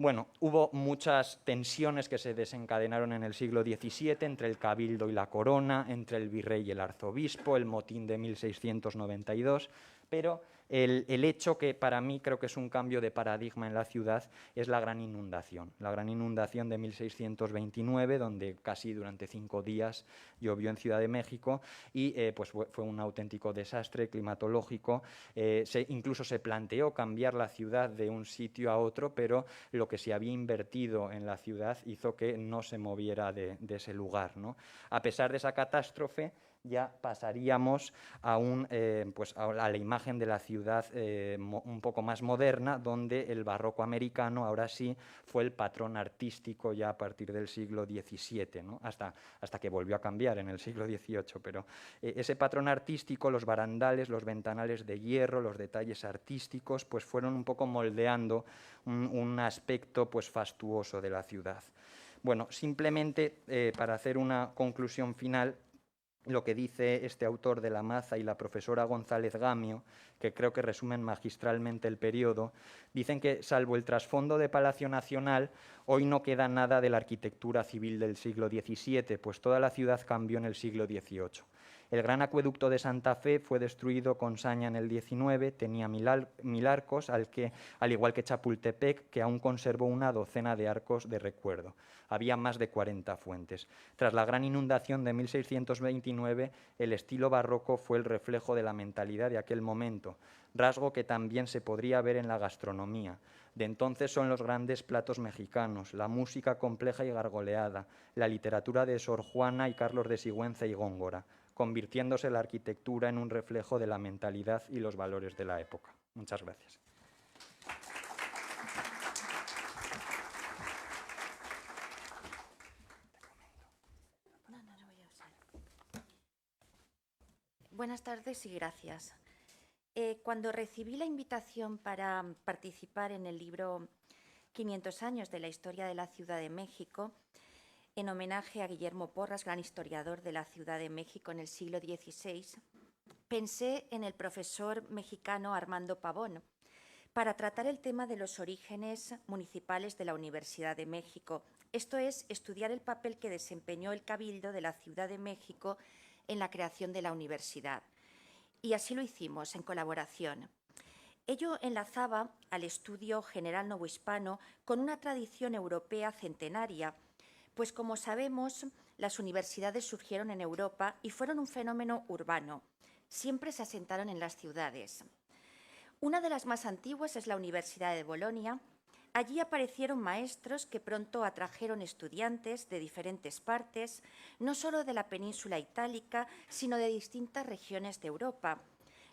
Bueno, hubo muchas tensiones que se desencadenaron en el siglo XVII entre el cabildo y la corona, entre el virrey y el arzobispo, el motín de 1692, pero el hecho que para mí creo que es un cambio de paradigma en la ciudad es la gran inundación de 1629, donde casi durante 5 días llovió en Ciudad de México y pues fue un auténtico desastre climatológico. Incluso se planteó cambiar la ciudad de un sitio a otro, pero lo que se había invertido en la ciudad hizo que no se moviera de ese lugar, ¿no? A pesar de esa catástrofe, ya pasaríamos a la imagen de la ciudad un poco más moderna, donde el barroco americano ahora sí fue el patrón artístico ya a partir del siglo XVII, ¿no? hasta que volvió a cambiar en el siglo XVIII, pero ese patrón artístico, los barandales, los ventanales de hierro, los detalles artísticos, pues fueron un poco moldeando un aspecto pues fastuoso de la ciudad. Bueno, simplemente para hacer una conclusión final, lo que dice este autor de la Maza y la profesora González Gamio, que creo que resumen magistralmente el periodo, dicen que, salvo el trasfondo de Palacio Nacional, hoy no queda nada de la arquitectura civil del siglo XVII, pues toda la ciudad cambió en el siglo XVIII. El gran acueducto de Santa Fe fue destruido con saña en el XIX, tenía 1000 arcos, al igual que Chapultepec, que aún conservó una docena de arcos de recuerdo. Había más de 40 fuentes. Tras la gran inundación de 1629, el estilo barroco fue el reflejo de la mentalidad de aquel momento, rasgo que también se podría ver en la gastronomía. De entonces son los grandes platos mexicanos, la música compleja y gargoleada, la literatura de Sor Juana y Carlos de Sigüenza y Góngora. convirtiéndose la arquitectura en un reflejo de la mentalidad y los valores de la época. Muchas gracias. Buenas tardes y gracias. Cuando recibí la invitación para participar en el libro 500 años de la historia de la Ciudad de México, en homenaje a Guillermo Porras, gran historiador de la Ciudad de México en el siglo XVI, pensé en el profesor mexicano Armando Pavón para tratar el tema de los orígenes municipales de la Universidad de México. Esto es, estudiar el papel que desempeñó el Cabildo de la Ciudad de México en la creación de la universidad. Y así lo hicimos, en colaboración. Ello enlazaba al estudio general novohispano con una tradición europea centenaria, pues como sabemos, las universidades surgieron en Europa y fueron un fenómeno urbano. Siempre se asentaron en las ciudades. Una de las más antiguas es la Universidad de Bolonia. Allí aparecieron maestros que pronto atrajeron estudiantes de diferentes partes, no solo de la península itálica, sino de distintas regiones de Europa.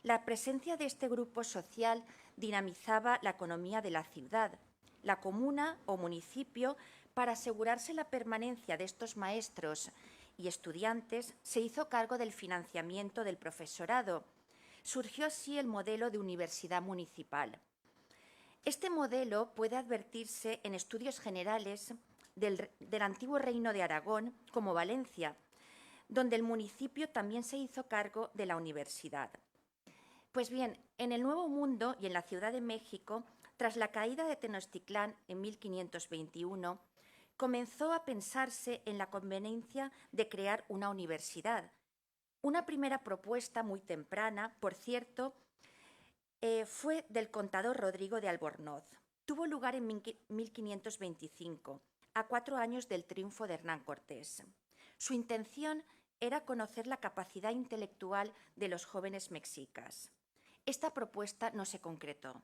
La presencia de este grupo social dinamizaba la economía de la ciudad. La comuna o municipio, para asegurarse la permanencia de estos maestros y estudiantes, se hizo cargo del financiamiento del profesorado. Surgió así el modelo de universidad municipal. Este modelo puede advertirse en estudios generales del antiguo Reino de Aragón, como Valencia, donde el municipio también se hizo cargo de la universidad. Pues bien, en el Nuevo Mundo y en la Ciudad de México, tras la caída de Tenochtitlán en 1521, comenzó a pensarse en la conveniencia de crear una universidad. Una primera propuesta muy temprana, por cierto, fue del contador Rodrigo de Albornoz. Tuvo lugar en 1525, a 4 años del triunfo de Hernán Cortés. Su intención era conocer la capacidad intelectual de los jóvenes mexicas. Esta propuesta no se concretó.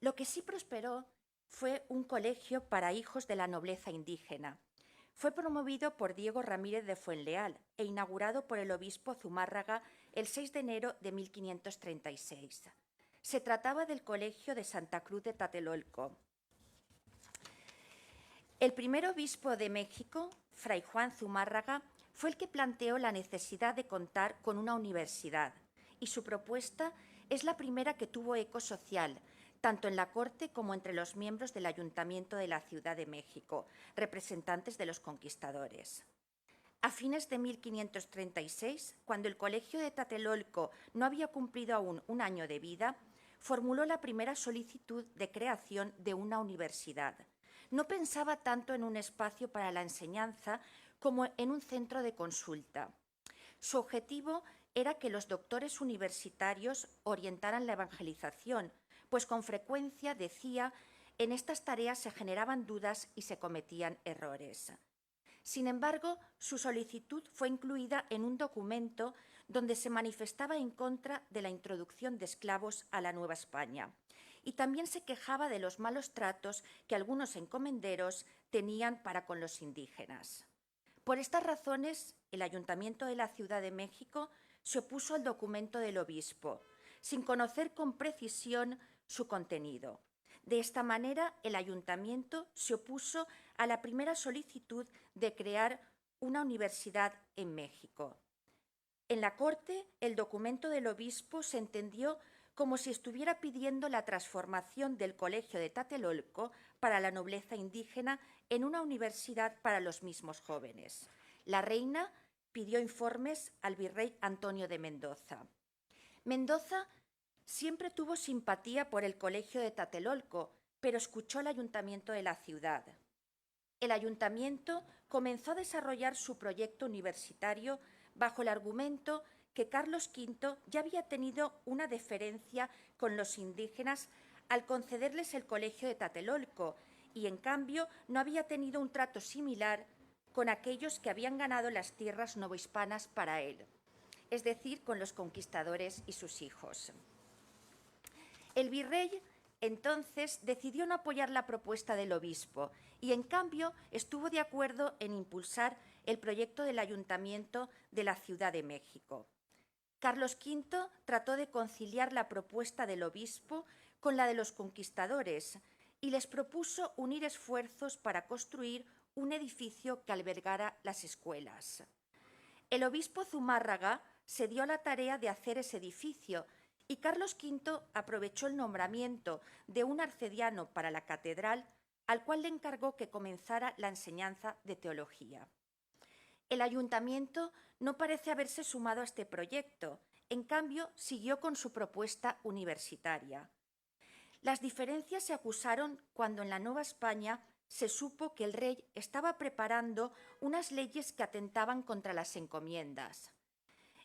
Lo que sí prosperó fue un colegio para hijos de la nobleza indígena. Fue promovido por Diego Ramírez de Fuenleal e inaugurado por el obispo Zumárraga el 6 de enero de 1536. Se trataba del Colegio de Santa Cruz de Tlatelolco. El primer obispo de México, Fray Juan Zumárraga, fue el que planteó la necesidad de contar con una universidad, y su propuesta es la primera que tuvo eco social, tanto en la corte como entre los miembros del Ayuntamiento de la Ciudad de México, representantes de los conquistadores. A fines de 1536, cuando el Colegio de Tlatelolco no había cumplido aún un año de vida, formuló la primera solicitud de creación de una universidad. No pensaba tanto en un espacio para la enseñanza como en un centro de consulta. Su objetivo era que los doctores universitarios orientaran la evangelización, pues con frecuencia, decía, en estas tareas se generaban dudas y se cometían errores. Sin embargo, su solicitud fue incluida en un documento donde se manifestaba en contra de la introducción de esclavos a la Nueva España y también se quejaba de los malos tratos que algunos encomenderos tenían para con los indígenas. Por estas razones, el Ayuntamiento de la Ciudad de México se opuso al documento del obispo, sin conocer con precisión su contenido. De esta manera, el Ayuntamiento se opuso a la primera solicitud de crear una universidad en México. En la Corte, el documento del obispo se entendió como si estuviera pidiendo la transformación del Colegio de Tlatelolco para la nobleza indígena en una universidad para los mismos jóvenes. La reina pidió informes al virrey Antonio de Mendoza. Mendoza siempre tuvo simpatía por el Colegio de Tlatelolco, pero escuchó al ayuntamiento de la ciudad. El ayuntamiento comenzó a desarrollar su proyecto universitario bajo el argumento que Carlos V ya había tenido una deferencia con los indígenas al concederles el Colegio de Tlatelolco y, en cambio, no había tenido un trato similar con aquellos que habían ganado las tierras novohispanas para él, es decir, con los conquistadores y sus hijos. El virrey entonces decidió no apoyar la propuesta del obispo y, en cambio, estuvo de acuerdo en impulsar el proyecto del Ayuntamiento de la Ciudad de México. Carlos V trató de conciliar la propuesta del obispo con la de los conquistadores y les propuso unir esfuerzos para construir un edificio que albergara las escuelas. El obispo Zumárraga se dio a la tarea de hacer ese edificio y Carlos V aprovechó el nombramiento de un arcediano para la catedral, al cual le encargó que comenzara la enseñanza de teología. El ayuntamiento no parece haberse sumado a este proyecto, en cambio siguió con su propuesta universitaria. Las diferencias se acusaron cuando en la Nueva España se supo que el rey estaba preparando unas leyes que atentaban contra las encomiendas.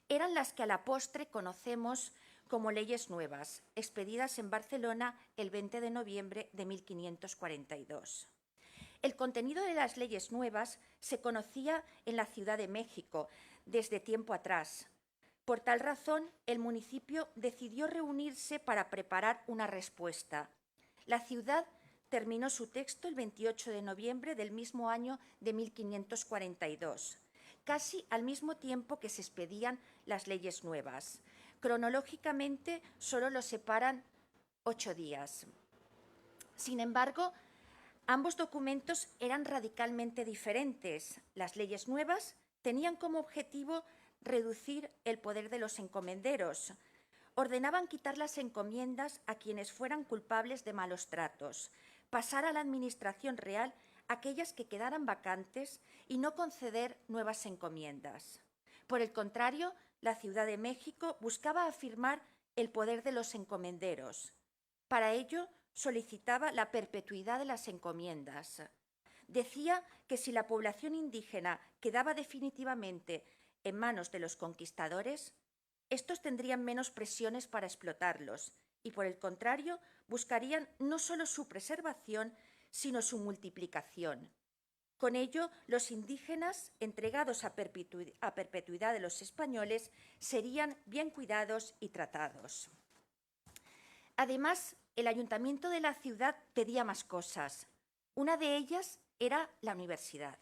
Eran las que a la postre conocemos como leyes nuevas, expedidas en Barcelona el 20 de noviembre de 1542. El contenido de las leyes nuevas se conocía en la Ciudad de México desde tiempo atrás. Por tal razón, el municipio decidió reunirse para preparar una respuesta. La ciudad terminó su texto el 28 de noviembre del mismo año de 1542, casi al mismo tiempo que se expedían las leyes nuevas. Cronológicamente, solo los separan 8 días. Sin embargo, ambos documentos eran radicalmente diferentes. Las leyes nuevas tenían como objetivo reducir el poder de los encomenderos. Ordenaban quitar las encomiendas a quienes fueran culpables de malos tratos, pasar a la administración real aquellas que quedaran vacantes y no conceder nuevas encomiendas. Por el contrario, la Ciudad de México buscaba afirmar el poder de los encomenderos. Para ello, solicitaba la perpetuidad de las encomiendas. Decía que si la población indígena quedaba definitivamente en manos de los conquistadores, estos tendrían menos presiones para explotarlos y, por el contrario, buscarían no solo su preservación, sino su multiplicación. Con ello, los indígenas, entregados a perpetuidad de los españoles, serían bien cuidados y tratados. Además, el ayuntamiento de la ciudad pedía más cosas. Una de ellas era la universidad.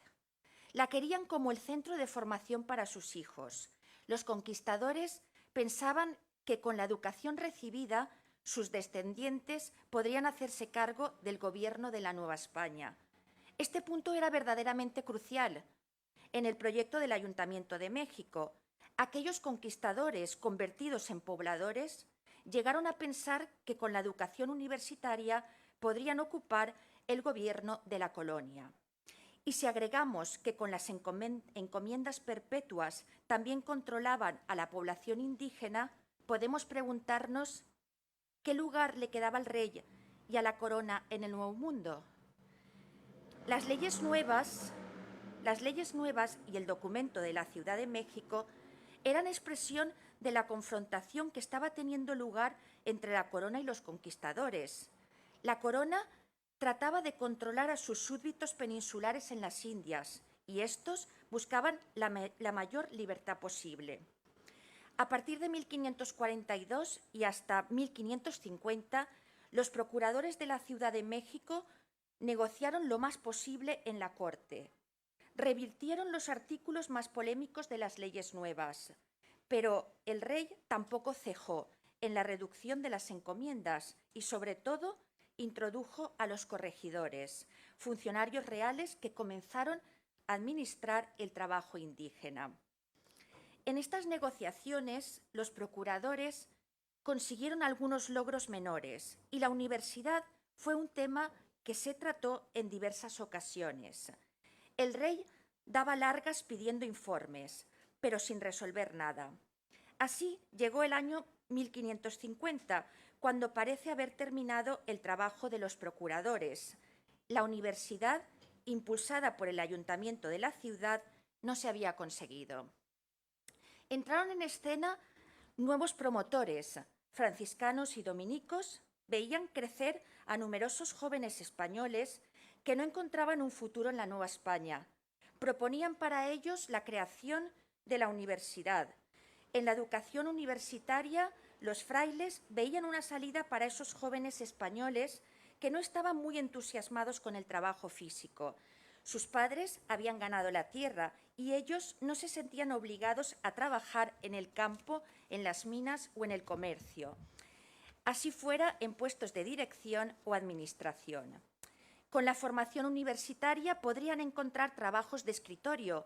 La querían como el centro de formación para sus hijos. Los conquistadores pensaban que con la educación recibida, sus descendientes podrían hacerse cargo del gobierno de la Nueva España. Este punto era verdaderamente crucial. En el proyecto del Ayuntamiento de México, aquellos conquistadores convertidos en pobladores llegaron a pensar que con la educación universitaria podrían ocupar el gobierno de la colonia. Y si agregamos que con las encomiendas perpetuas también controlaban a la población indígena, podemos preguntarnos qué lugar le quedaba al rey y a la corona en el Nuevo Mundo. Las leyes nuevas y el documento de la Ciudad de México eran expresión de la confrontación que estaba teniendo lugar entre la corona y los conquistadores. La corona trataba de controlar a sus súbditos peninsulares en las Indias y estos buscaban la mayor libertad posible. A partir de 1542 y hasta 1550, los procuradores de la Ciudad de México negociaron lo más posible en la corte. Revirtieron los artículos más polémicos de las leyes nuevas, pero el rey tampoco cejó en la reducción de las encomiendas y, sobre todo, introdujo a los corregidores, funcionarios reales que comenzaron a administrar el trabajo indígena. En estas negociaciones, los procuradores consiguieron algunos logros menores y la universidad fue un tema que se trató en diversas ocasiones. El rey daba largas pidiendo informes, pero sin resolver nada. Así llegó el año 1550, cuando parece haber terminado el trabajo de los procuradores. La universidad, impulsada por el ayuntamiento de la ciudad, no se había conseguido. Entraron en escena nuevos promotores, franciscanos y dominicos. Veían crecer a numerosos jóvenes españoles que no encontraban un futuro en la Nueva España. Proponían para ellos la creación de la universidad. En la educación universitaria, los frailes veían una salida para esos jóvenes españoles que no estaban muy entusiasmados con el trabajo físico. Sus padres habían ganado la tierra y ellos no se sentían obligados a trabajar en el campo, en las minas o en el comercio, así fuera en puestos de dirección o administración. Con la formación universitaria podrían encontrar trabajos de escritorio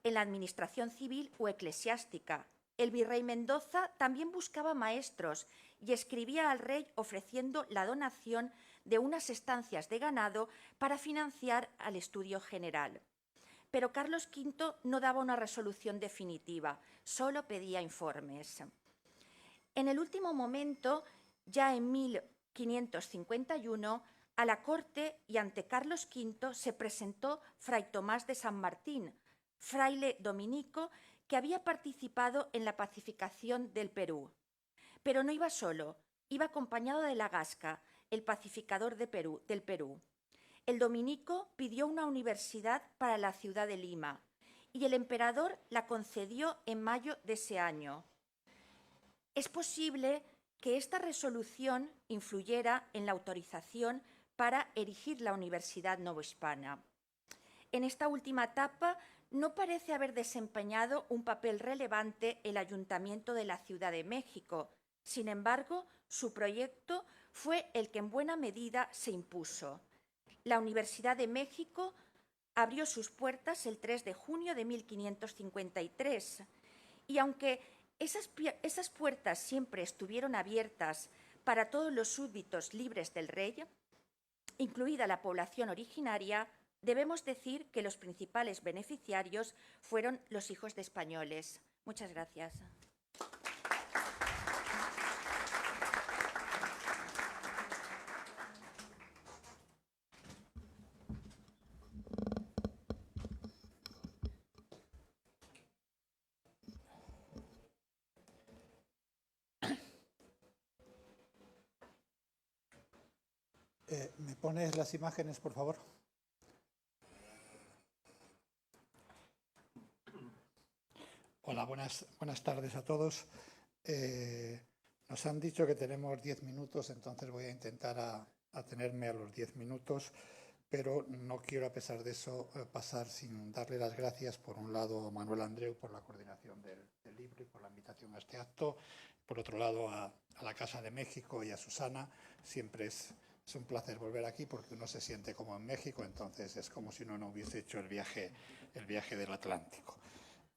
en la administración civil o eclesiástica. El virrey Mendoza también buscaba maestros y escribía al rey ofreciendo la donación de unas estancias de ganado para financiar al estudio general. Pero Carlos V no daba una resolución definitiva, solo pedía informes. En el último momento, ya en 1551, a la corte y ante Carlos V se presentó Fray Tomás de San Martín, fraile dominico que había participado en la pacificación del Perú. Pero no iba solo, iba acompañado de la Gasca, el pacificador del Perú. El dominico pidió una universidad para la ciudad de Lima y el emperador la concedió en mayo de ese año. Es posible que esta resolución influyera en la autorización para erigir la Universidad Novohispana. En esta última etapa no parece haber desempeñado un papel relevante el Ayuntamiento de la Ciudad de México. Sin embargo, su proyecto fue el que en buena medida se impuso. La Universidad de México abrió sus puertas el 3 de junio de 1553 y aunque esas puertas siempre estuvieron abiertas para todos los súbditos libres del rey, incluida la población originaria, debemos decir que los principales beneficiarios fueron los hijos de españoles. Muchas gracias. ¿Me pones las imágenes, por favor? Hola, buenas tardes a todos. Nos han dicho que tenemos 10 minutos, entonces voy a intentar atenerme a los 10 minutos, pero no quiero, a pesar de eso, pasar sin darle las gracias, por un lado, a Manuel Andreu por la coordinación del libro y por la invitación a este acto, por otro lado, a la Casa de México y a Susana. Siempre es un placer volver aquí porque uno se siente como en México, entonces es como si uno no hubiese hecho el viaje del Atlántico.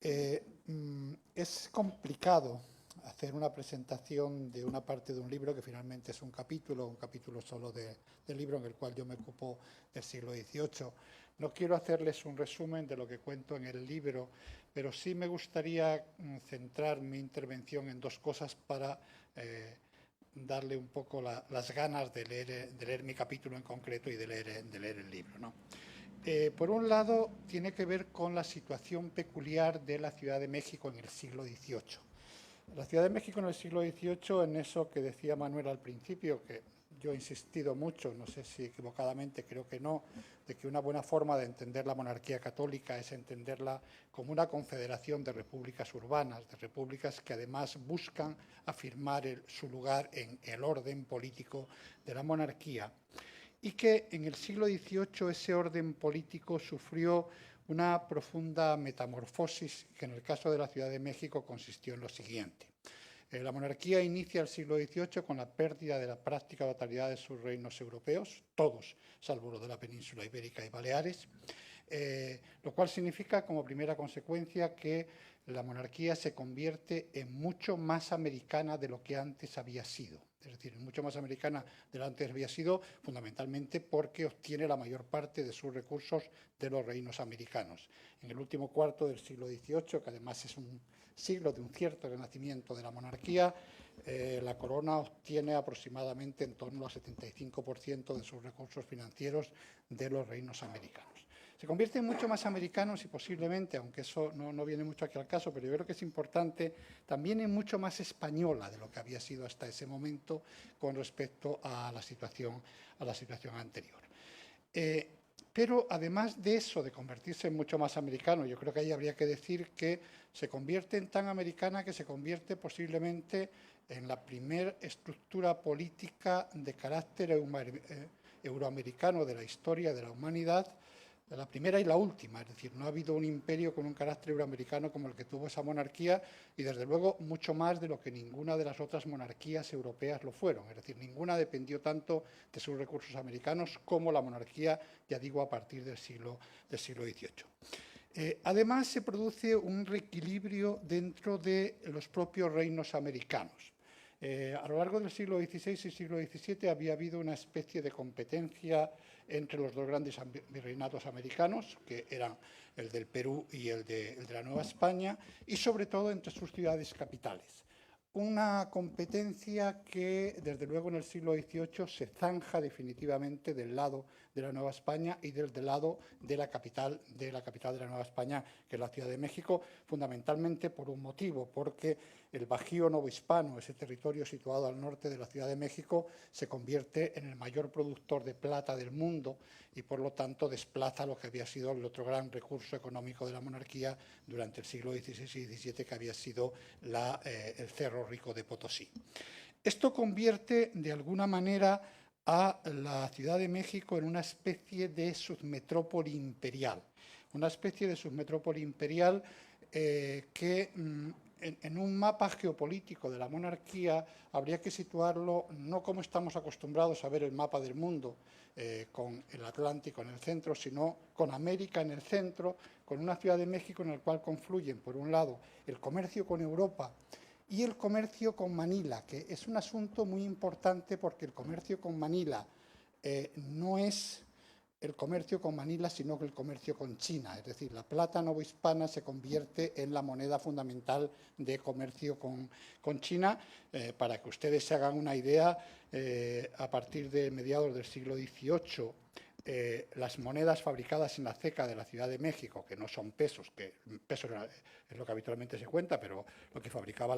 Es complicado hacer una presentación de una parte de un libro que finalmente es un capítulo solo del libro, en el cual yo me ocupo del siglo XVIII. No quiero hacerles un resumen de lo que cuento en el libro, pero sí me gustaría centrar mi intervención en dos cosas para darle un poco las ganas de leer mi capítulo en concreto y de leer el libro, ¿no? Por un lado, tiene que ver con la situación peculiar de la Ciudad de México en el siglo XVIII. La Ciudad de México en el siglo XVIII, en eso que decía Manuel al principio, que yo he insistido mucho, no sé si equivocadamente, creo que no, de que una buena forma de entender la monarquía católica es entenderla como una confederación de repúblicas urbanas, de repúblicas que además buscan afirmar su lugar en el orden político de la monarquía, y que en el siglo XVIII ese orden político sufrió una profunda metamorfosis que en el caso de la Ciudad de México consistió en lo siguiente. La monarquía inicia el siglo XVIII con la pérdida de la práctica totalidad de sus reinos europeos, todos, salvo los de la península ibérica y Baleares, lo cual significa como primera consecuencia que la monarquía se convierte en mucho más americana de lo que antes había sido. Es decir, mucho más americana de lo que antes había sido, fundamentalmente porque obtiene la mayor parte de sus recursos de los reinos americanos. En el último cuarto del siglo XVIII, que además es un siglo de un cierto renacimiento de la monarquía, la corona obtiene aproximadamente en torno al 75% de sus recursos financieros de los reinos americanos. Se convierten mucho más americanos y posiblemente, aunque eso no viene mucho aquí al caso, pero yo creo que es importante, también en mucho más española de lo que había sido hasta ese momento con respecto a la situación anterior. Pero además de eso, de convertirse en mucho más americano, yo creo que ahí habría que decir que se convierte en tan americana que se convierte posiblemente en la primera estructura política de carácter euroamericano de la historia de la humanidad, la primera y la última, es decir, no ha habido un imperio con un carácter euroamericano como el que tuvo esa monarquía y, desde luego, mucho más de lo que ninguna de las otras monarquías europeas lo fueron. Es decir, ninguna dependió tanto de sus recursos americanos como la monarquía, ya digo, a partir del siglo XVIII. Además, se produce un reequilibrio dentro de los propios reinos americanos. A lo largo del siglo XVI y siglo XVII había habido una especie de competencia entre los dos grandes virreinatos americanos, que eran el del Perú y el de la Nueva España, y sobre todo entre sus ciudades capitales. Una competencia que, desde luego, en el siglo XVIII se zanja definitivamente del lado de la Nueva España y del lado de la capital de la Nueva España, que es la Ciudad de México, fundamentalmente por un motivo, porque el Bajío novohispano, ese territorio situado al norte de la Ciudad de México, se convierte en el mayor productor de plata del mundo y, por lo tanto, desplaza lo que había sido el otro gran recurso económico de la monarquía durante el siglo XVI y XVII, que había sido el Cerro Rico de Potosí. Esto convierte, de alguna manera, a la Ciudad de México en una especie de submetrópoli imperial. Una especie de submetrópoli imperial que en un mapa geopolítico de la monarquía habría que situarlo no como estamos acostumbrados a ver el mapa del mundo, con el Atlántico en el centro, sino con América en el centro, con una Ciudad de México en la cual confluyen, por un lado, el comercio con Europa y el comercio con Manila, que es un asunto muy importante porque el comercio con Manila no es el comercio con Manila, sino que el comercio con China. Es decir, la plata novohispana se convierte en la moneda fundamental de comercio con China. Para que ustedes se hagan una idea, a partir de mediados del siglo XVIII, las monedas fabricadas en la ceca de la Ciudad de México, que no son pesos, que pesos es lo que habitualmente se cuenta, pero lo que fabricaba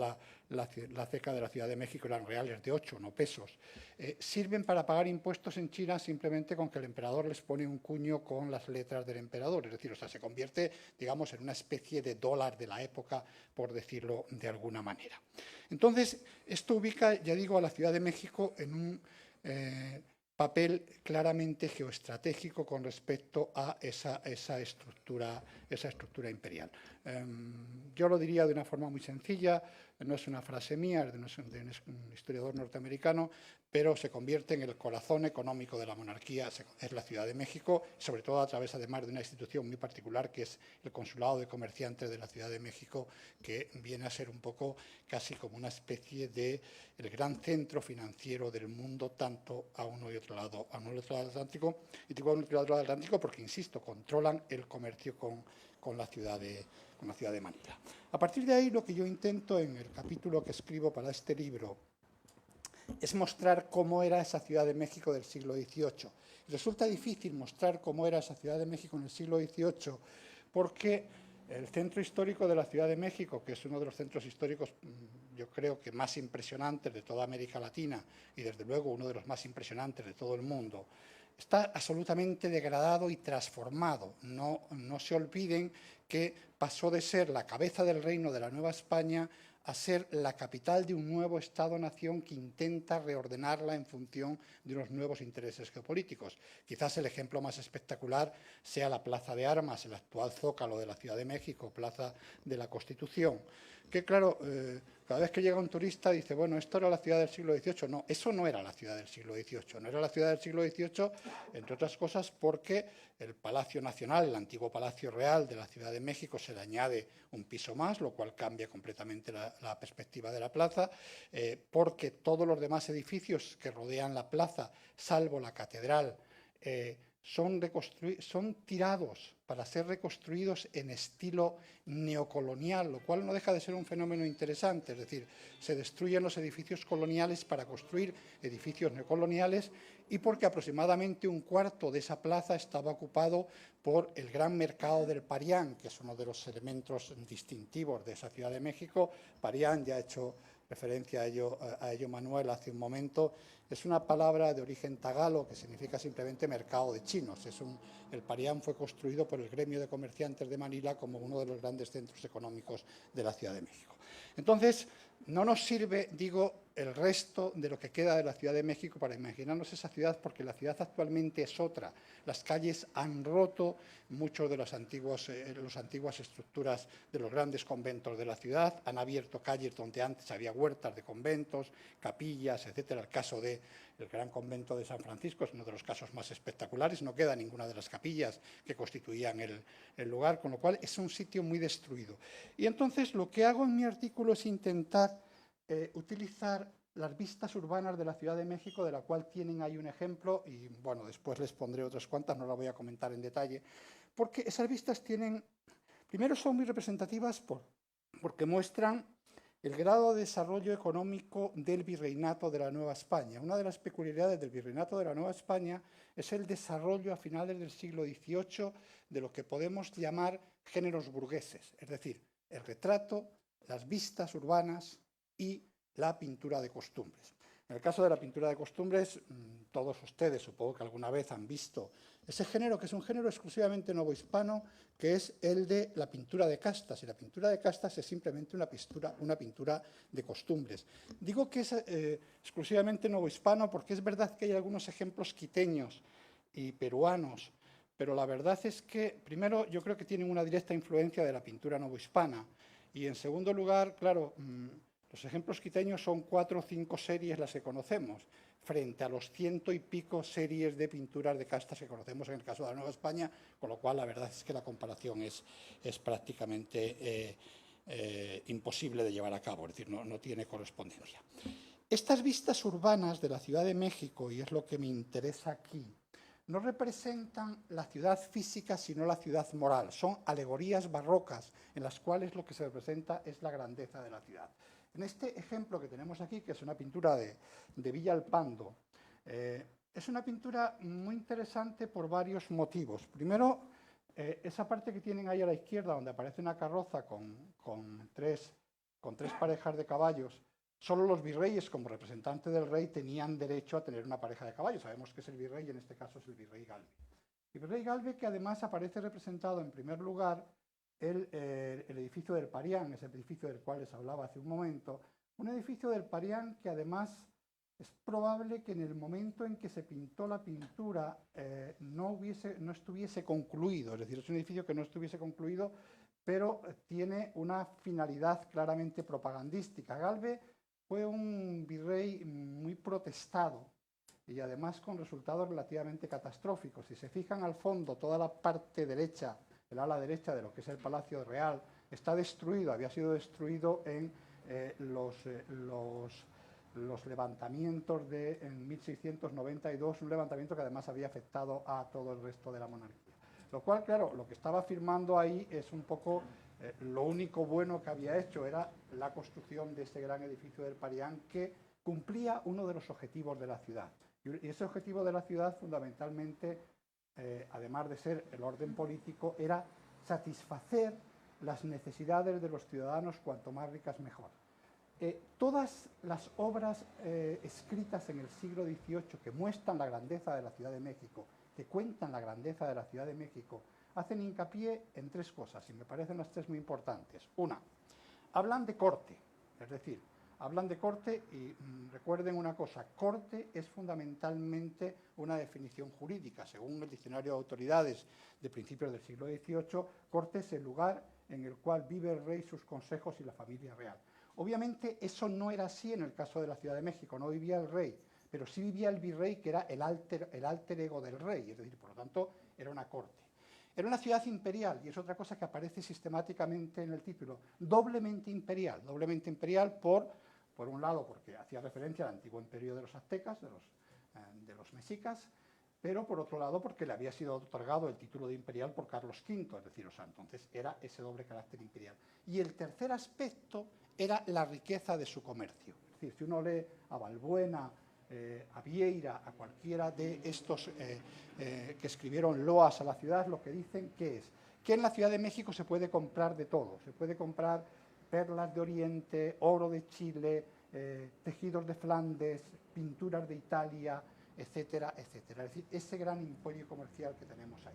la ceca de la Ciudad de México eran reales de 8, no pesos, sirven para pagar impuestos en China simplemente con que el emperador les pone un cuño con las letras del emperador. Es decir, o sea, se convierte, digamos, en una especie de dólar de la época, por decirlo de alguna manera. Entonces, esto ubica, ya digo, a la Ciudad de México en un papel claramente geoestratégico con respecto a esa estructura imperial. Yo lo diría de una forma muy sencilla, no es una frase mía, es de un historiador norteamericano, pero se convierte en el corazón económico de la monarquía, es la Ciudad de México, sobre todo a través, además, de una institución muy particular, que es el Consulado de Comerciantes de la Ciudad de México, que viene a ser un poco casi como una especie de el gran centro financiero del mundo, tanto a uno y otro lado, del Atlántico. Y digo a uno y otro lado del Atlántico porque, insisto, controlan el comercio con la ciudad de Manila. A partir de ahí, lo que yo intento en el capítulo que escribo para este libro es mostrar cómo era esa Ciudad de México del siglo XVIII. Resulta difícil mostrar cómo era esa Ciudad de México en el siglo XVIII porque el centro histórico de la Ciudad de México, que es uno de los centros históricos, yo creo que más impresionantes de toda América Latina y, desde luego, uno de los más impresionantes de todo el mundo, está absolutamente degradado y transformado. No se olviden que pasó de ser la cabeza del reino de la Nueva España a ser la capital de un nuevo Estado-nación que intenta reordenarla en función de unos nuevos intereses geopolíticos. Quizás el ejemplo más espectacular sea la Plaza de Armas, el actual Zócalo de la Ciudad de México, Plaza de la Constitución, que, claro, cada vez que llega un turista dice, bueno, esto era la ciudad del siglo XVIII. No, eso no era la ciudad del siglo XVIII. No era la ciudad del siglo XVIII, entre otras cosas, porque el Palacio Nacional, el antiguo Palacio Real de la Ciudad de México, se le añade un piso más, lo cual cambia completamente la perspectiva de la plaza, porque todos los demás edificios que rodean la plaza, salvo la catedral, son tirados para ser reconstruidos en estilo neocolonial, lo cual no deja de ser un fenómeno interesante. Es decir, se destruyen los edificios coloniales para construir edificios neocoloniales, y porque aproximadamente un cuarto de esa plaza estaba ocupado por el gran mercado del Parián, que es uno de los elementos distintivos de esa Ciudad de México. Parián, ya ha hecho referencia a ello Manuel hace un momento, es una palabra de origen tagalo que significa simplemente mercado de chinos. El Parián fue construido por el gremio de comerciantes de Manila como uno de los grandes centros económicos de la Ciudad de México. Entonces, no nos sirve, digo, el resto de lo que queda de la Ciudad de México para imaginarnos esa ciudad, porque la ciudad actualmente es otra. Las calles han roto muchos de las antiguas estructuras de los grandes conventos de la ciudad, han abierto calles donde antes había huertas de conventos, capillas, etcétera. El caso del Gran Convento de San Francisco es uno de los casos más espectaculares, no queda ninguna de las capillas que constituían el lugar, con lo cual es un sitio muy destruido. Y entonces lo que hago en mi artículo es intentar utilizar las vistas urbanas de la Ciudad de México, de la cual tienen ahí un ejemplo, y bueno, después les pondré otras cuantas, no las voy a comentar en detalle, porque esas vistas tienen, primero son muy representativas porque muestran el grado de desarrollo económico del virreinato de la Nueva España. Una de las peculiaridades del virreinato de la Nueva España es el desarrollo a finales del siglo XVIII de lo que podemos llamar géneros burgueses, es decir, el retrato, las vistas urbanas y la pintura de costumbres. En el caso de la pintura de costumbres, todos ustedes supongo que alguna vez han visto ese género, que es un género exclusivamente novohispano, que es el de la pintura de castas. Y la pintura de castas es simplemente una pintura de costumbres. Digo que es exclusivamente novohispano porque es verdad que hay algunos ejemplos quiteños y peruanos, pero la verdad es que, primero, yo creo que tienen una directa influencia de la pintura novohispana. Y en segundo lugar, claro, los ejemplos quiteños son 4 o 5 series las que conocemos, frente a los 100 y pico series de pinturas de castas que conocemos en el caso de la Nueva España, con lo cual la verdad es que la comparación es prácticamente imposible de llevar a cabo, es decir, no tiene correspondencia. Estas vistas urbanas de la Ciudad de México, y es lo que me interesa aquí, no representan la ciudad física, sino la ciudad moral. Son alegorías barrocas en las cuales lo que se representa es la grandeza de la ciudad. En este ejemplo que tenemos aquí, que es una pintura de Villalpando, es una pintura muy interesante por varios motivos. Primero, esa parte que tienen ahí a la izquierda, donde aparece una carroza con tres parejas de caballos, solo los virreyes, como representantes del rey, tenían derecho a tener una pareja de caballos. Sabemos que es el virrey, y en este caso es el virrey Galve. El virrey Galve, que además aparece representado en primer lugar el edificio del Parián, ese edificio del cual les hablaba hace un momento, un edificio del Parián que además es probable que en el momento en que se pintó la pintura no estuviese concluido, es decir, es un edificio que no estuviese concluido, pero tiene una finalidad claramente propagandística. Galve fue un virrey muy protestado y además con resultados relativamente catastróficos. Si se fijan al fondo, toda la parte derecha, el ala derecha de lo que es el Palacio Real, está destruido, había sido destruido en los levantamientos en 1692, un levantamiento que además había afectado a todo el resto de la monarquía. Lo cual, claro, lo que estaba firmando ahí es un poco lo único bueno que había hecho, era la construcción de este gran edificio del Parián que cumplía uno de los objetivos de la ciudad. Y ese objetivo de la ciudad, fundamentalmente, además de ser el orden político, era satisfacer las necesidades de los ciudadanos, cuanto más ricas mejor. Todas las obras escritas en el siglo XVIII que muestran la grandeza de la Ciudad de México, que cuentan la grandeza de la Ciudad de México, hacen hincapié en 3 cosas, y me parecen las 3 muy importantes. Una, hablan de corte, es decir, hablan de corte y recuerden una cosa, corte es fundamentalmente una definición jurídica. Según el Diccionario de Autoridades de principios del siglo XVIII, corte es el lugar en el cual vive el rey, sus consejos y la familia real. Obviamente eso no era así en el caso de la Ciudad de México, no vivía el rey, pero sí vivía el virrey, que era el alter ego del rey, es decir, por lo tanto, era una corte. Era una ciudad imperial, y es otra cosa que aparece sistemáticamente en el título, doblemente imperial por un lado, porque hacía referencia al antiguo imperio de los aztecas, de los mexicas, pero por otro lado porque le había sido otorgado el título de imperial por Carlos V, es decir, entonces era ese doble carácter imperial. Y el tercer aspecto era la riqueza de su comercio. Es decir, si uno lee a Balbuena, a Vieira, a cualquiera de estos que escribieron loas a la ciudad, lo que dicen que en la Ciudad de México se puede comprar de todo. Se puede comprar perlas de Oriente, oro de Chile, tejidos de Flandes, pinturas de Italia, etcétera, etcétera. Es decir, ese gran imperio comercial que tenemos ahí.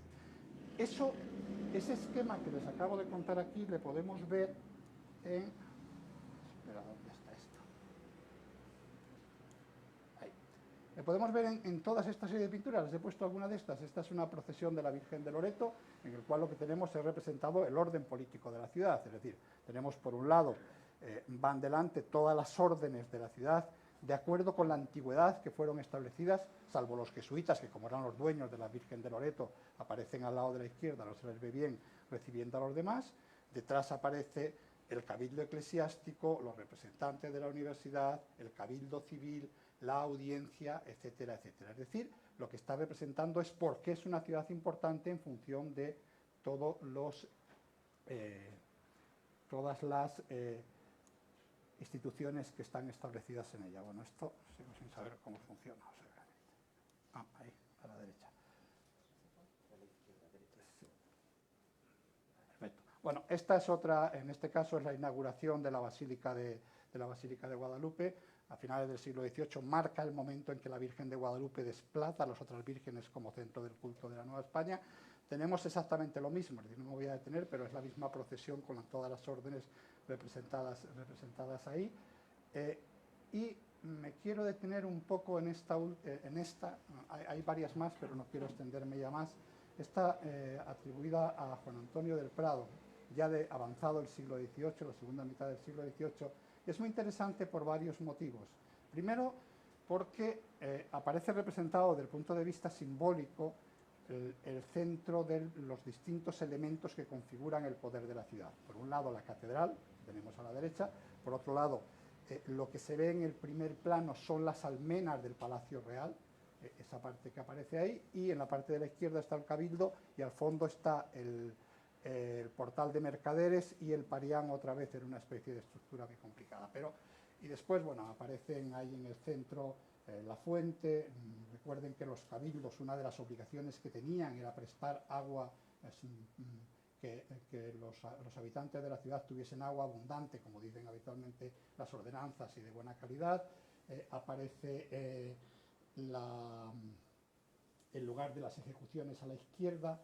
Ese esquema que les acabo de contar aquí le podemos ver en Pero ¿dónde está esto? Ahí. Podemos ver en todas esta serie de pinturas, les he puesto alguna de estas. Esta es una procesión de la Virgen de Loreto, en el cual lo que tenemos es representado el orden político de la ciudad. Es decir, tenemos por un lado, van delante todas las órdenes de la ciudad, de acuerdo con la antigüedad que fueron establecidas, salvo los jesuitas, que como eran los dueños de la Virgen de Loreto, aparecen al lado de la izquierda, no se les ve bien, recibiendo a los demás. Detrás aparece el cabildo eclesiástico, los representantes de la universidad, el cabildo civil, la audiencia, etcétera, etcétera. Es decir, lo que está representando es por qué es una ciudad importante en función de todas las instituciones que están establecidas en ella. Bueno, esto sigo sin saber cómo funciona. Ahí, a la derecha. Perfecto. Bueno, esta es otra, en este caso es la inauguración de la Basílica de Guadalupe. A finales del siglo XVIII marca el momento en que la Virgen de Guadalupe desplaza a las otras vírgenes como centro del culto de la Nueva España. Tenemos exactamente lo mismo, es decir, no me voy a detener, pero es la misma procesión con todas las órdenes representadas ahí. Y me quiero detener un poco en esta, hay varias más, pero no quiero extenderme ya más. Está atribuida a Juan Antonio del Prado, ya de avanzado el siglo XVIII, la segunda mitad del siglo XVIII. Es muy interesante por varios motivos. Primero, porque aparece representado desde el punto de vista simbólico el centro de los distintos elementos que configuran el poder de la ciudad. Por un lado, la catedral, que tenemos a la derecha. Por otro lado, lo que se ve en el primer plano son las almenas del Palacio Real, esa parte que aparece ahí, y en la parte de la izquierda está el cabildo, y al fondo está el portal de mercaderes y el Parián otra vez en una especie de estructura muy complicada. Y después, bueno, aparecen ahí en el centro la fuente. Recuerden que los cabildos, una de las obligaciones que tenían era prestar agua, que los habitantes de la ciudad tuviesen agua abundante, como dicen habitualmente las ordenanzas, y de buena calidad. Aparece el lugar de las ejecuciones a la izquierda,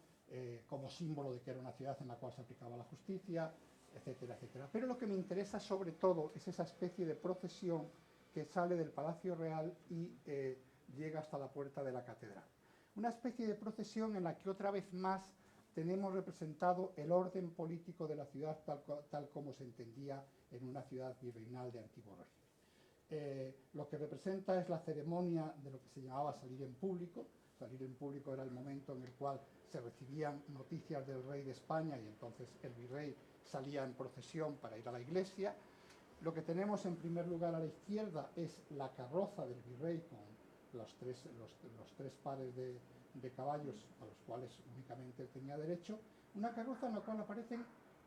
como símbolo de que era una ciudad en la cual se aplicaba la justicia, etcétera, etcétera. Pero lo que me interesa sobre todo es esa especie de procesión que sale del Palacio Real y llega hasta la puerta de la catedral. Una especie de procesión en la que otra vez más tenemos representado el orden político de la ciudad tal como se entendía en una ciudad virreinal de antiguo régimen. Lo que representa es la ceremonia de lo que se llamaba salir en público. Salir en público era el momento en el cual se recibían noticias del rey de España, y entonces el virrey salía en procesión para ir a la iglesia. Lo que tenemos en primer lugar a la izquierda es la carroza del virrey con los tres pares de caballos a los cuales únicamente él tenía derecho. Una carroza en la cual aparecen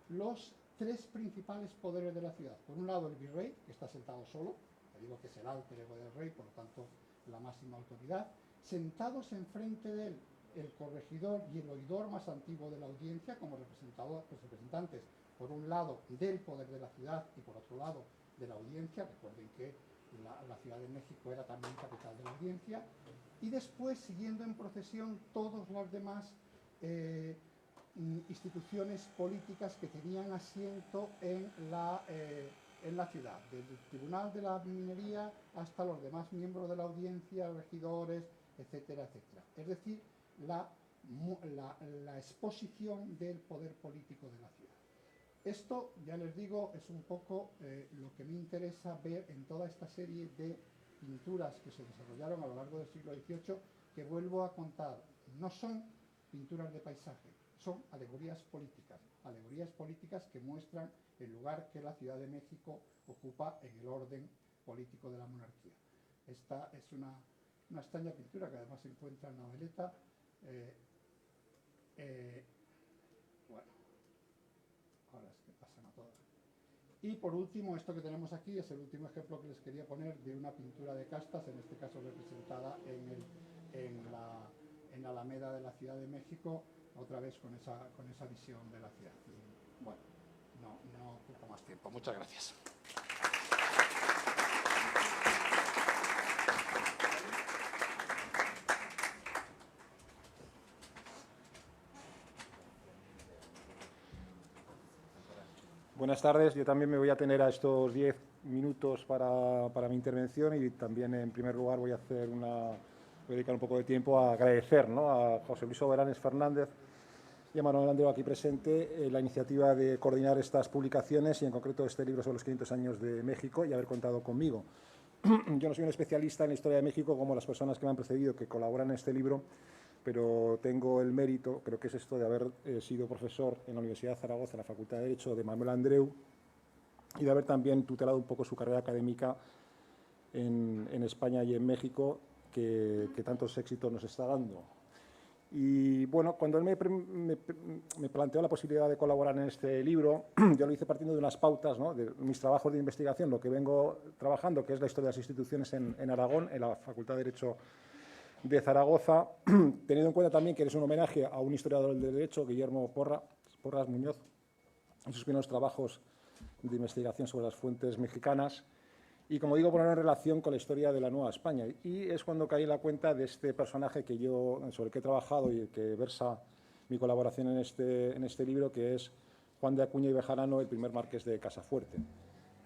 los tres principales poderes de la ciudad. Por un lado el virrey, que está sentado solo, te digo que es el alter ego del rey, por lo tanto la máxima autoridad. Sentados enfrente de él el corregidor y el oidor más antiguo de la audiencia, como representantes, por un lado, del poder de la ciudad y por otro lado, de la audiencia. Recuerden que la Ciudad de México era también capital de la audiencia. Y después, siguiendo en procesión, todas las demás instituciones políticas que tenían asiento en la ciudad, desde el Tribunal de la Minería hasta los demás miembros de la audiencia, regidores, etcétera, etcétera. Es decir, la exposición del poder político de la ciudad. Esto, ya les digo, es un poco lo que me interesa ver en toda esta serie de pinturas que se desarrollaron a lo largo del siglo XVIII, que vuelvo a contar, no son pinturas de paisaje, son alegorías políticas que muestran el lugar que la Ciudad de México ocupa en el orden político de la monarquía. Esta es una extraña pintura que además se encuentra en la veleta. Bueno, ahora es que pasan a todas. Y por último, esto que tenemos aquí es el último ejemplo que les quería poner de una pintura de castas, en este caso representada en la Alameda de la Ciudad de México, otra vez con esa visión de la ciudad. Bueno, no ocupo más tiempo. Muchas gracias. Buenas tardes. Yo también me voy a atener a estos 10 minutos para mi intervención y también, en primer lugar, voy a dedicar un poco de tiempo a agradecer, ¿no?, a José Luis Soberanes Fernández y a Manuel Andreu, aquí presente, la iniciativa de coordinar estas publicaciones y, en concreto, este libro sobre los 500 años de México y haber contado conmigo. Yo no soy un especialista en la historia de México como las personas que me han precedido, que colaboran en este libro, pero tengo el mérito, creo que es esto, de haber sido profesor en la Universidad de Zaragoza, en la Facultad de Derecho de Manuel Andreu, y de haber también tutelado un poco su carrera académica en España y en México, que tantos éxitos nos está dando. Y bueno, cuando él me planteó la posibilidad de colaborar en este libro, yo lo hice partiendo de unas pautas, ¿no?, de mis trabajos de investigación, lo que vengo trabajando, que es la historia de las instituciones en Aragón, en la Facultad de Derecho de Zaragoza, teniendo en cuenta también que eres un homenaje a un historiador del derecho, Guillermo Porras Muñoz, en sus primeros trabajos de investigación sobre las fuentes mexicanas, y, como digo, ponerlo en relación con la historia de la Nueva España. Y es cuando caí en la cuenta de este personaje sobre el que he trabajado y que versa mi colaboración en este libro, que es Juan de Acuña y Bejarano, el primer marqués de Casafuerte.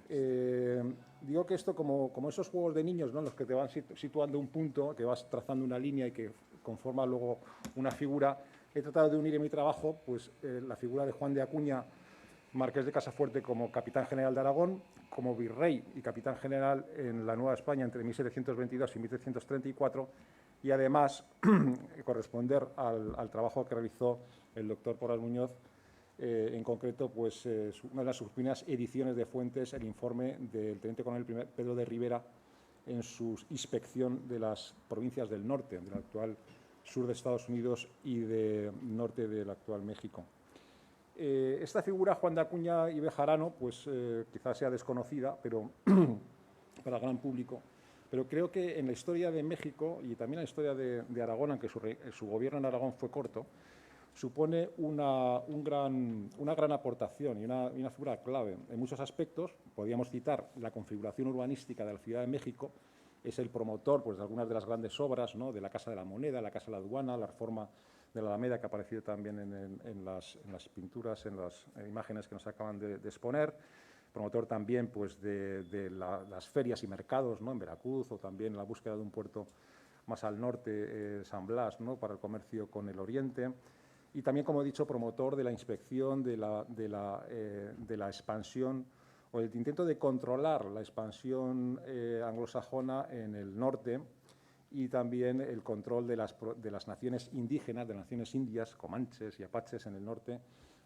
Digo que esto, como esos juegos de niños, ¿no?, en los que te van situando un punto, que vas trazando una línea y que conforma luego una figura, he tratado de unir en mi trabajo pues, la figura de Juan de Acuña, marqués de Casafuerte, como capitán general de Aragón, como virrey y capitán general en la Nueva España entre 1722 y 1734, y además corresponder al trabajo que realizó el doctor Porras Muñoz, en concreto, pues, una de sus primeras ediciones de fuentes, el informe del teniente coronel Pedro de Rivera en su inspección de las provincias del norte, del actual sur de Estados Unidos y del norte del actual México. Esta figura, Juan de Acuña y Bejarano, pues quizás sea desconocida, pero para el gran público, pero creo que en la historia de México y también en la historia de Aragón, aunque su gobierno en Aragón fue corto, supone una gran aportación y una figura clave en muchos aspectos. Podríamos citar la configuración urbanística de la Ciudad de México. Es el promotor, pues, de algunas de las grandes obras, ¿no?, de la Casa de la Moneda, la Casa de la Aduana, la reforma de la Alameda, que ha aparecido también en las pinturas, en las imágenes que nos acaban de exponer. Promotor también, pues, de las ferias y mercados, ¿no?, en Veracruz, o también la búsqueda de un puerto más al norte, San Blas, ¿no?, para el comercio con el Oriente. Y también, como he dicho, promotor de la inspección de la expansión, o el intento de controlar la expansión anglosajona en el norte, y también el control de las naciones indígenas, de las naciones indias, comanches y apaches en el norte,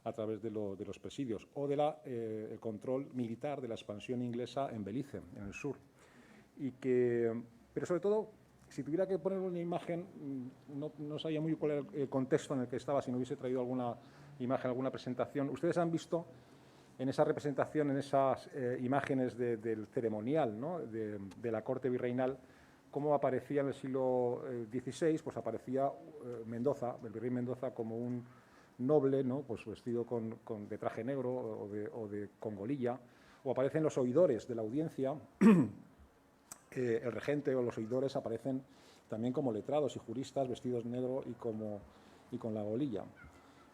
a través de los presidios, o el control militar de la expansión inglesa en Belice, en el sur. Pero sobre todo, si tuviera que poner una imagen, no sabía muy cuál era el contexto en el que estaba, si no hubiese traído alguna imagen, alguna presentación. Ustedes han visto en esa representación, en esas imágenes del ceremonial, ¿no?, de la corte virreinal, cómo aparecía en el siglo XVI, pues aparecía Mendoza, el virrey Mendoza, como un noble, ¿no?, pues vestido de traje negro o con golilla, o aparecen los oidores de la audiencia. El regente o los oidores aparecen también como letrados y juristas vestidos negro y con la golilla.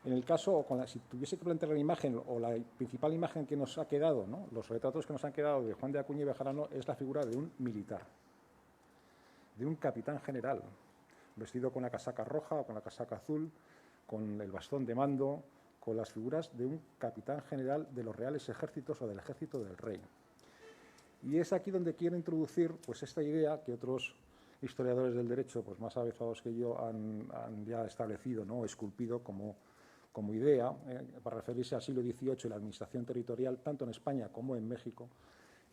En el caso, si tuviese que plantear la imagen, o la principal imagen que nos ha quedado, ¿no?, los retratos que nos han quedado de Juan de Acuña y Bejarano, es la figura de un militar, de un capitán general, vestido con la casaca roja o con la casaca azul, con el bastón de mando, con las figuras de un capitán general de los reales ejércitos o del ejército del rey. Y es aquí donde quiero introducir, pues, esta idea que otros historiadores del derecho, pues, más avezados que yo, han ya establecido, ¿no?, esculpido como idea, para referirse al siglo XVIII y la administración territorial, tanto en España como en México,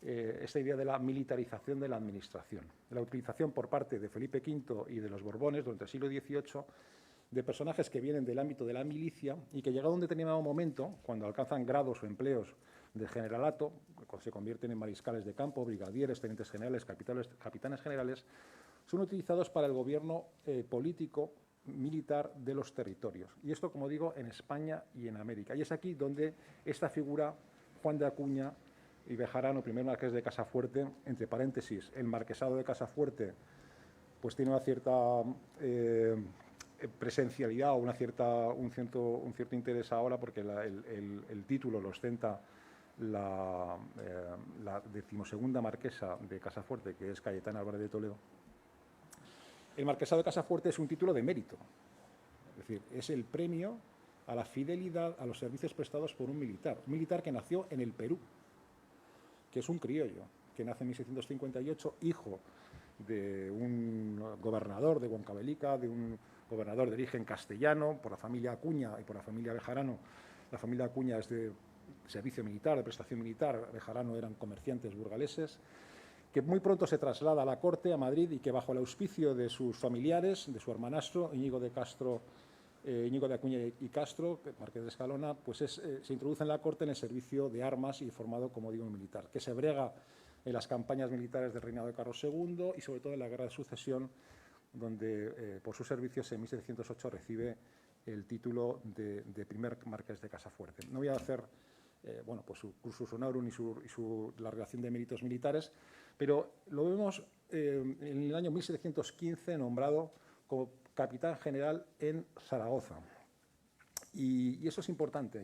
esta idea de la militarización de la administración, de la utilización por parte de Felipe V y de los Borbones durante el siglo XVIII de personajes que vienen del ámbito de la milicia y que, llegado a un determinado momento, cuando alcanzan grados o empleos de generalato, se convierten en mariscales de campo, brigadieres, tenientes generales, capitanes generales, son utilizados para el gobierno político, militar de los territorios. Y esto, como digo, en España y en América. Y es aquí donde esta figura, Juan de Acuña y Bejarano, primer marqués de Casafuerte, entre paréntesis, el marquesado de Casafuerte, pues tiene una cierta presencialidad o un cierto interés ahora, porque el título lo ostenta la 12ª marquesa de Casafuerte, que es Cayetana Álvarez de Toledo. El marquesado de Casafuerte es un título de mérito, es decir, es el premio a la fidelidad a los servicios prestados por un militar que nació en el Perú, que es un criollo, que nace en 1658, hijo de un gobernador de Huancavelica, de un gobernador de origen castellano, por la familia Acuña y por la familia Bejarano. La familia Acuña es de servicio militar, de prestación militar, Bejarano eran comerciantes burgaleses, que muy pronto se traslada a la corte, a Madrid, y que bajo el auspicio de sus familiares, de su hermanastro, Íñigo de Acuña y Castro, marqués de Escalona, pues se introduce en la corte en el servicio de armas y formado como digo militar, que se brega en las campañas militares del reinado de Carlos II y sobre todo en la Guerra de Sucesión, donde por sus servicios en 1708 recibe el título de primer marqués de Casafuerte. No voy a hacer pues su cursus honorum y la relación de méritos militares, pero lo vemos en el año 1715 nombrado como capitán general en Zaragoza. Y eso es importante,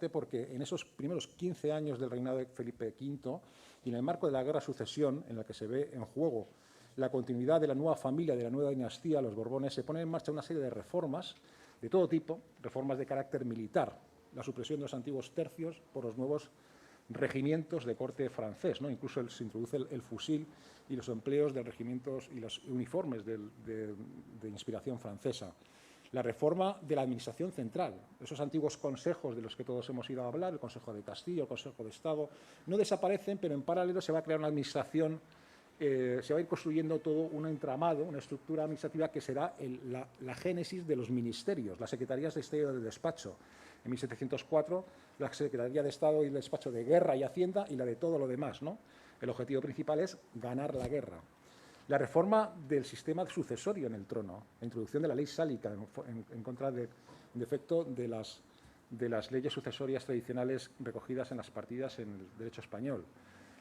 porque en esos primeros 15 años del reinado de Felipe V y en el marco de la Guerra de Sucesión, en la que se ve en juego la continuidad de la nueva familia, de la nueva dinastía, los Borbones, se pone en marcha una serie de reformas de todo tipo, reformas de carácter militar, la supresión de los antiguos tercios por los nuevos regimientos de corte francés, ¿no? Incluso se introduce el fusil y los empleos de regimientos y los uniformes de inspiración francesa. La reforma de la administración central, esos antiguos consejos de los que todos hemos ido a hablar, el Consejo de Castilla, el Consejo de Estado, no desaparecen, pero en paralelo se va a crear una administración, se va a ir construyendo todo un entramado, una estructura administrativa que será la génesis de los ministerios, las secretarías de Estado y de Despacho. En 1704, la Secretaría de Estado y el Despacho de Guerra y Hacienda y la de todo lo demás, ¿no? El objetivo principal es ganar la guerra. La reforma del sistema sucesorio en el trono, la introducción de la ley sálica en contra, en defecto, de las leyes sucesorias tradicionales recogidas en las partidas en el derecho español.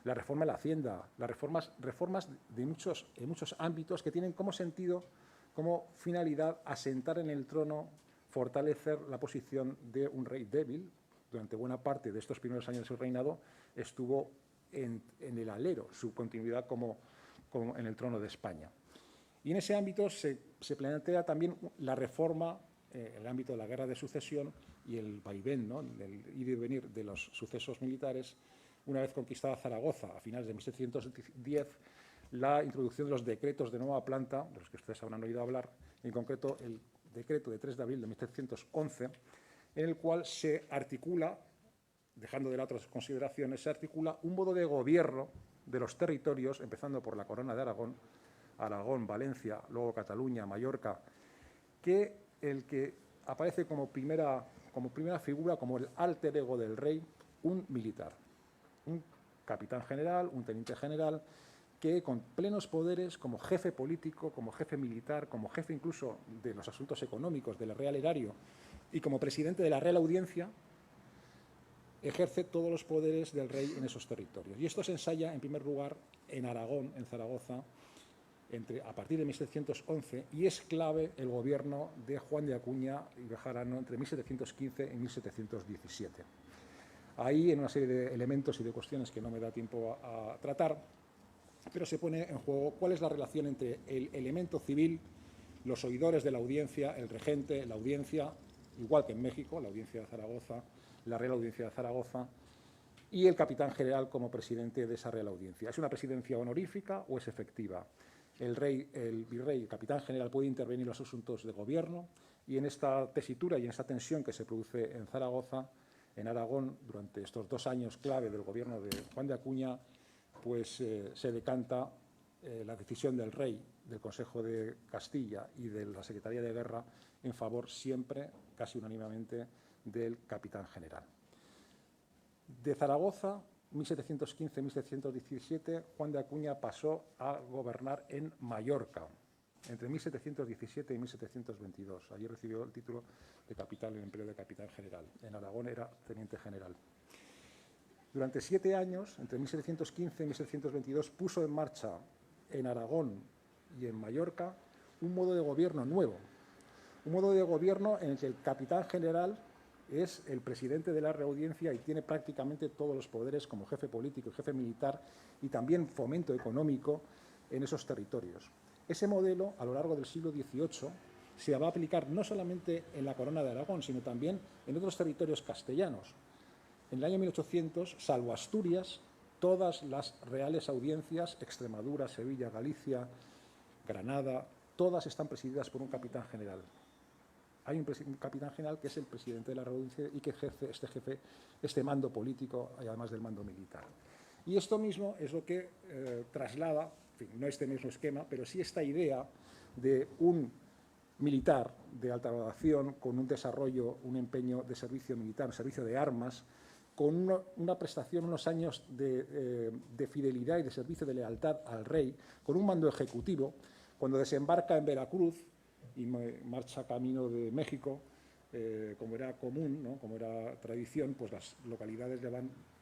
La reforma de la Hacienda, las reformas en muchos ámbitos que tienen como sentido, como finalidad, asentar en el trono, fortalecer la posición de un rey débil. Durante buena parte de estos primeros años de su reinado estuvo en el alero su continuidad como en el trono de España. Y en ese ámbito se plantea también la reforma en el ámbito de la Guerra de Sucesión y el vaivén, ¿no? El ir y venir de los sucesos militares. Una vez conquistada Zaragoza, a finales de 1710, la introducción de los decretos de nueva planta, de los que ustedes habrán oído hablar, en concreto el decreto de 3 de abril de 1711, en el cual se articula, dejando de lado otras consideraciones, se articula un modo de gobierno de los territorios, empezando por la Corona de Aragón, Valencia, luego Cataluña, Mallorca, que aparece como primera figura, como el alter ego del rey, un militar, un capitán general, un teniente general, que con plenos poderes, como jefe político, como jefe militar, como jefe incluso de los asuntos económicos del Real Erario y como presidente de la Real Audiencia, ejerce todos los poderes del rey en esos territorios. Y esto se ensaya, en primer lugar, en Aragón, en Zaragoza, a partir de 1711, y es clave el gobierno de Juan de Acuña y Bejarano entre 1715 y 1717. Ahí, en una serie de elementos y de cuestiones que no me da tiempo a tratar, pero se pone en juego cuál es la relación entre el elemento civil, los oidores de la audiencia, el regente, la audiencia, igual que en México, la audiencia de Zaragoza, la Real Audiencia de Zaragoza, y el capitán general como presidente de esa Real Audiencia. ¿Es una presidencia honorífica o es efectiva? El virrey, el capitán general, puede intervenir en los asuntos de gobierno, y en esta tesitura y en esta tensión que se produce en Zaragoza, en Aragón, durante estos 2 años clave del gobierno de Juan de Acuña, pues se decanta la decisión del rey, del Consejo de Castilla y de la Secretaría de Guerra en favor siempre, casi unánimemente, del capitán general. De Zaragoza, 1715-1717, Juan de Acuña pasó a gobernar en Mallorca, entre 1717 y 1722. Allí recibió el título de capitán, el empleo de capitán general. En Aragón era teniente general. Durante 7 años, entre 1715 y 1722, puso en marcha en Aragón y en Mallorca un modo de gobierno nuevo, un modo de gobierno en el que el capitán general es el presidente de la reaudiencia y tiene prácticamente todos los poderes como jefe político y jefe militar y también fomento económico en esos territorios. Ese modelo, a lo largo del siglo XVIII, se va a aplicar no solamente en la Corona de Aragón, sino también en otros territorios castellanos. En el año 1800, salvo Asturias, todas las reales audiencias, Extremadura, Sevilla, Galicia, Granada, todas están presididas por un capitán general. Hay un capitán general que es el presidente de la reaudiencia y que ejerce este mando político, además del mando militar. Y esto mismo es lo que traslada, en fin, no este mismo esquema, pero sí esta idea de un militar de alta graduación con un desarrollo, un empeño de servicio militar, un servicio de armas, con una prestación, unos años de fidelidad y de servicio de lealtad al rey, con un mando ejecutivo. Cuando desembarca en Veracruz y marcha camino de México, como era común, ¿no?, como era tradición, pues las localidades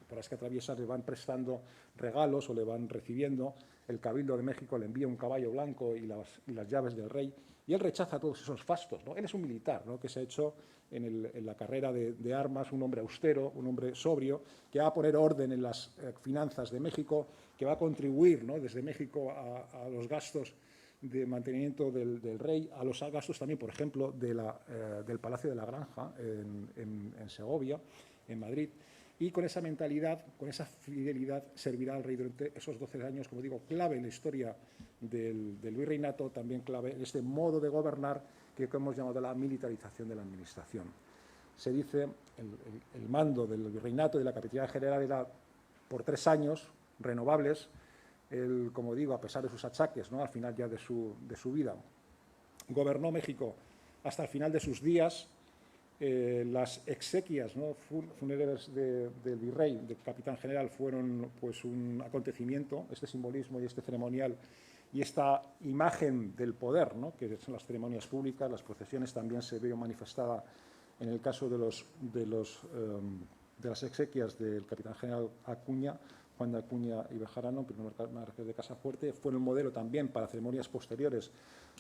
por las que atraviesa le van prestando regalos o le van recibiendo. El Cabildo de México le envía un caballo blanco y las llaves del rey, y él rechaza todos esos fastos, ¿no? Él es un militar, ¿no?, que se ha hecho en la carrera de armas, un hombre austero, un hombre sobrio, que va a poner orden en las finanzas de México, que va a contribuir, ¿no?, desde México a los gastos de mantenimiento del rey, a los gastos también, por ejemplo, del Palacio de la Granja en Segovia, en Madrid. Y con esa mentalidad, con esa fidelidad, servirá al rey durante esos 12 años, como digo, clave en la historia del virreinato, también clave en este modo de gobernar que hemos llamado la militarización de la administración. Se dice, el mando del virreinato y de la capitanía general era por 3 años, renovables. Él, como digo, a pesar de sus achaques, ¿no?, al final ya de su vida, gobernó México hasta el final de sus días. Las exequias, ¿no?, fúnebres del virrey, del capitán general, fueron pues un acontecimiento, este simbolismo y este ceremonial y esta imagen del poder, ¿no?, que son las ceremonias públicas, las procesiones, también se vio manifestada en el caso de las exequias del capitán general Acuña, Juan de Acuña y Bejarano, primer marqués de Casafuerte. Fue un modelo también para ceremonias posteriores,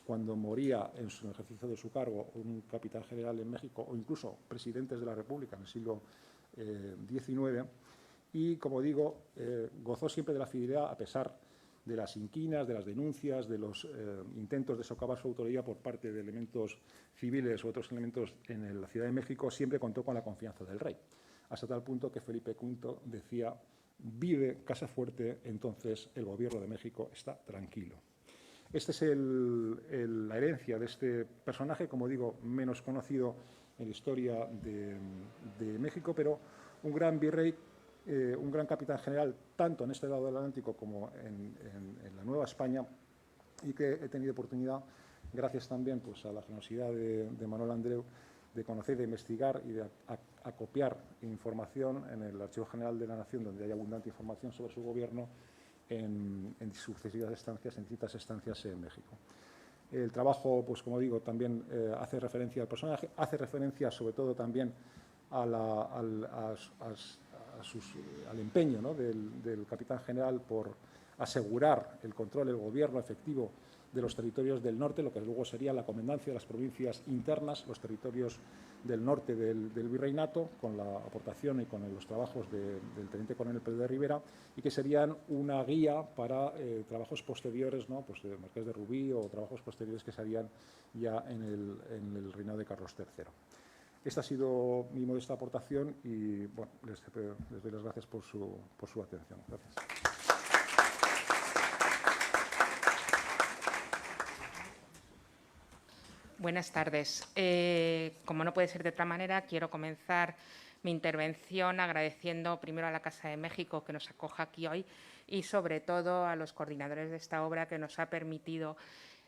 cuando moría en su ejercicio de su cargo un capitán general en México o incluso presidentes de la República en el siglo XIX. Y, como digo, gozó siempre de la fidelidad a pesar de las inquinas, de las denuncias, de los intentos de socavar su autoridad por parte de elementos civiles u otros elementos en la Ciudad de México. Siempre contó con la confianza del rey, hasta tal punto que Felipe V decía: vive Casafuerte, entonces el gobierno de México está tranquilo. Esta es la herencia de este personaje, como digo, menos conocido en la historia de México, pero un gran virrey, un gran capitán general, tanto en este lado del Atlántico como en la Nueva España, y que he tenido oportunidad, gracias también pues, a la generosidad de Manuel Andreu, de conocer, de investigar y de acopiar información en el Archivo General de la Nación, donde hay abundante información sobre su gobierno en sucesivas estancias, en distintas estancias en México. El trabajo, pues como digo, también hace referencia al personaje, hace referencia sobre todo también al empeño, ¿no?, del capitán general por asegurar el control, el gobierno efectivo de los territorios del norte, lo que luego sería la comendancia de las provincias internas, los territorios del norte del virreinato, con la aportación y con los trabajos del teniente coronel Pedro de Rivera, y que serían una guía para trabajos posteriores, ¿no?, pues de Marqués de Rubí o trabajos posteriores que se harían ya en el reinado de Carlos III. Esta ha sido mi modesta aportación y bueno, les doy las gracias por su atención. Gracias. Buenas tardes. Como no puede ser de otra manera, quiero comenzar mi intervención agradeciendo primero a la Casa de México que nos acoja aquí hoy y sobre todo a los coordinadores de esta obra que nos ha permitido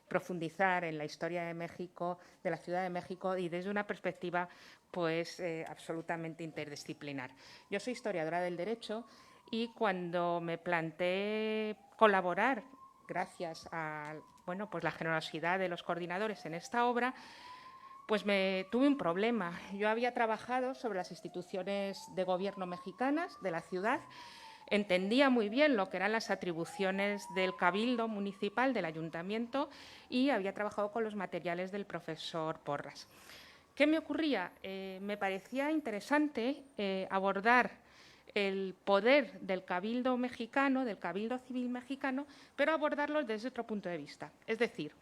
profundizar en la historia de México, de la Ciudad de México y desde una perspectiva pues absolutamente interdisciplinar. Yo soy historiadora del derecho y cuando me planteé colaborar gracias a pues la generosidad de los coordinadores en esta obra, pues tuve un problema. Yo había trabajado sobre las instituciones de gobierno mexicanas de la ciudad, entendía muy bien lo que eran las atribuciones del Cabildo Municipal, del Ayuntamiento, y había trabajado con los materiales del profesor Porras. ¿Qué me ocurría? Me parecía interesante abordar el poder del cabildo mexicano, del cabildo civil mexicano, pero abordarlo desde otro punto de vista. Es decir,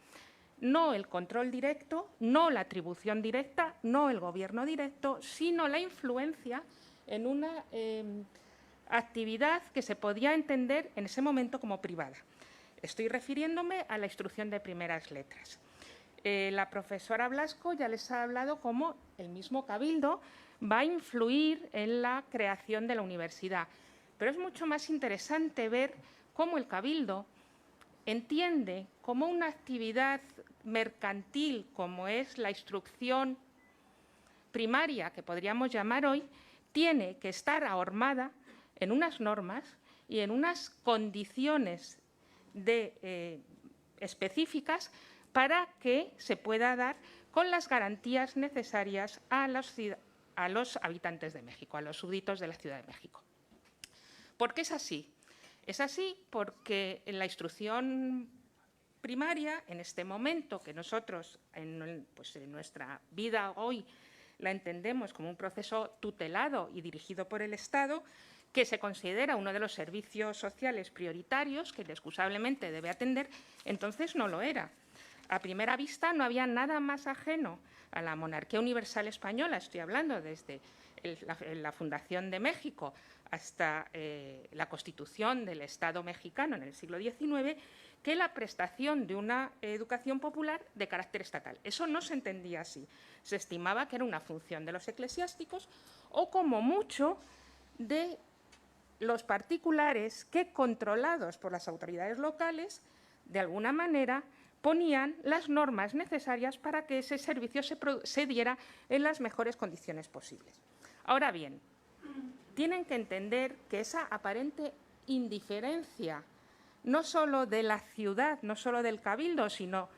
no el control directo, no la atribución directa, no el gobierno directo, sino la influencia en una actividad que se podía entender en ese momento como privada. Estoy refiriéndome a la instrucción de primeras letras. La profesora Blasco ya les ha hablado cómo el mismo cabildo va a influir en la creación de la universidad. Pero es mucho más interesante ver cómo el cabildo entiende como una actividad mercantil, como es la instrucción primaria, que podríamos llamar hoy, tiene que estar ahormada en unas normas y en unas condiciones específicas para que se pueda dar con las garantías necesarias a los habitantes de México, a los súbditos de la Ciudad de México. ¿Por qué es así? Es así porque en la instrucción primaria, en este momento que nosotros en nuestra vida hoy la entendemos como un proceso tutelado y dirigido por el Estado, que se considera uno de los servicios sociales prioritarios que inexcusablemente debe atender, entonces no lo era. A primera vista no había nada más ajeno a la monarquía universal española, estoy hablando desde la fundación de México hasta la constitución del Estado mexicano en el siglo XIX, que la prestación de una educación popular de carácter estatal. Eso no se entendía así. Se estimaba que era una función de los eclesiásticos o, como mucho, de los particulares que, controlados por las autoridades locales, de alguna manera ponían las normas necesarias para que ese servicio se diera en las mejores condiciones posibles. Ahora bien, tienen que entender que esa aparente indiferencia, no solo de la ciudad, no solo del cabildo, sino,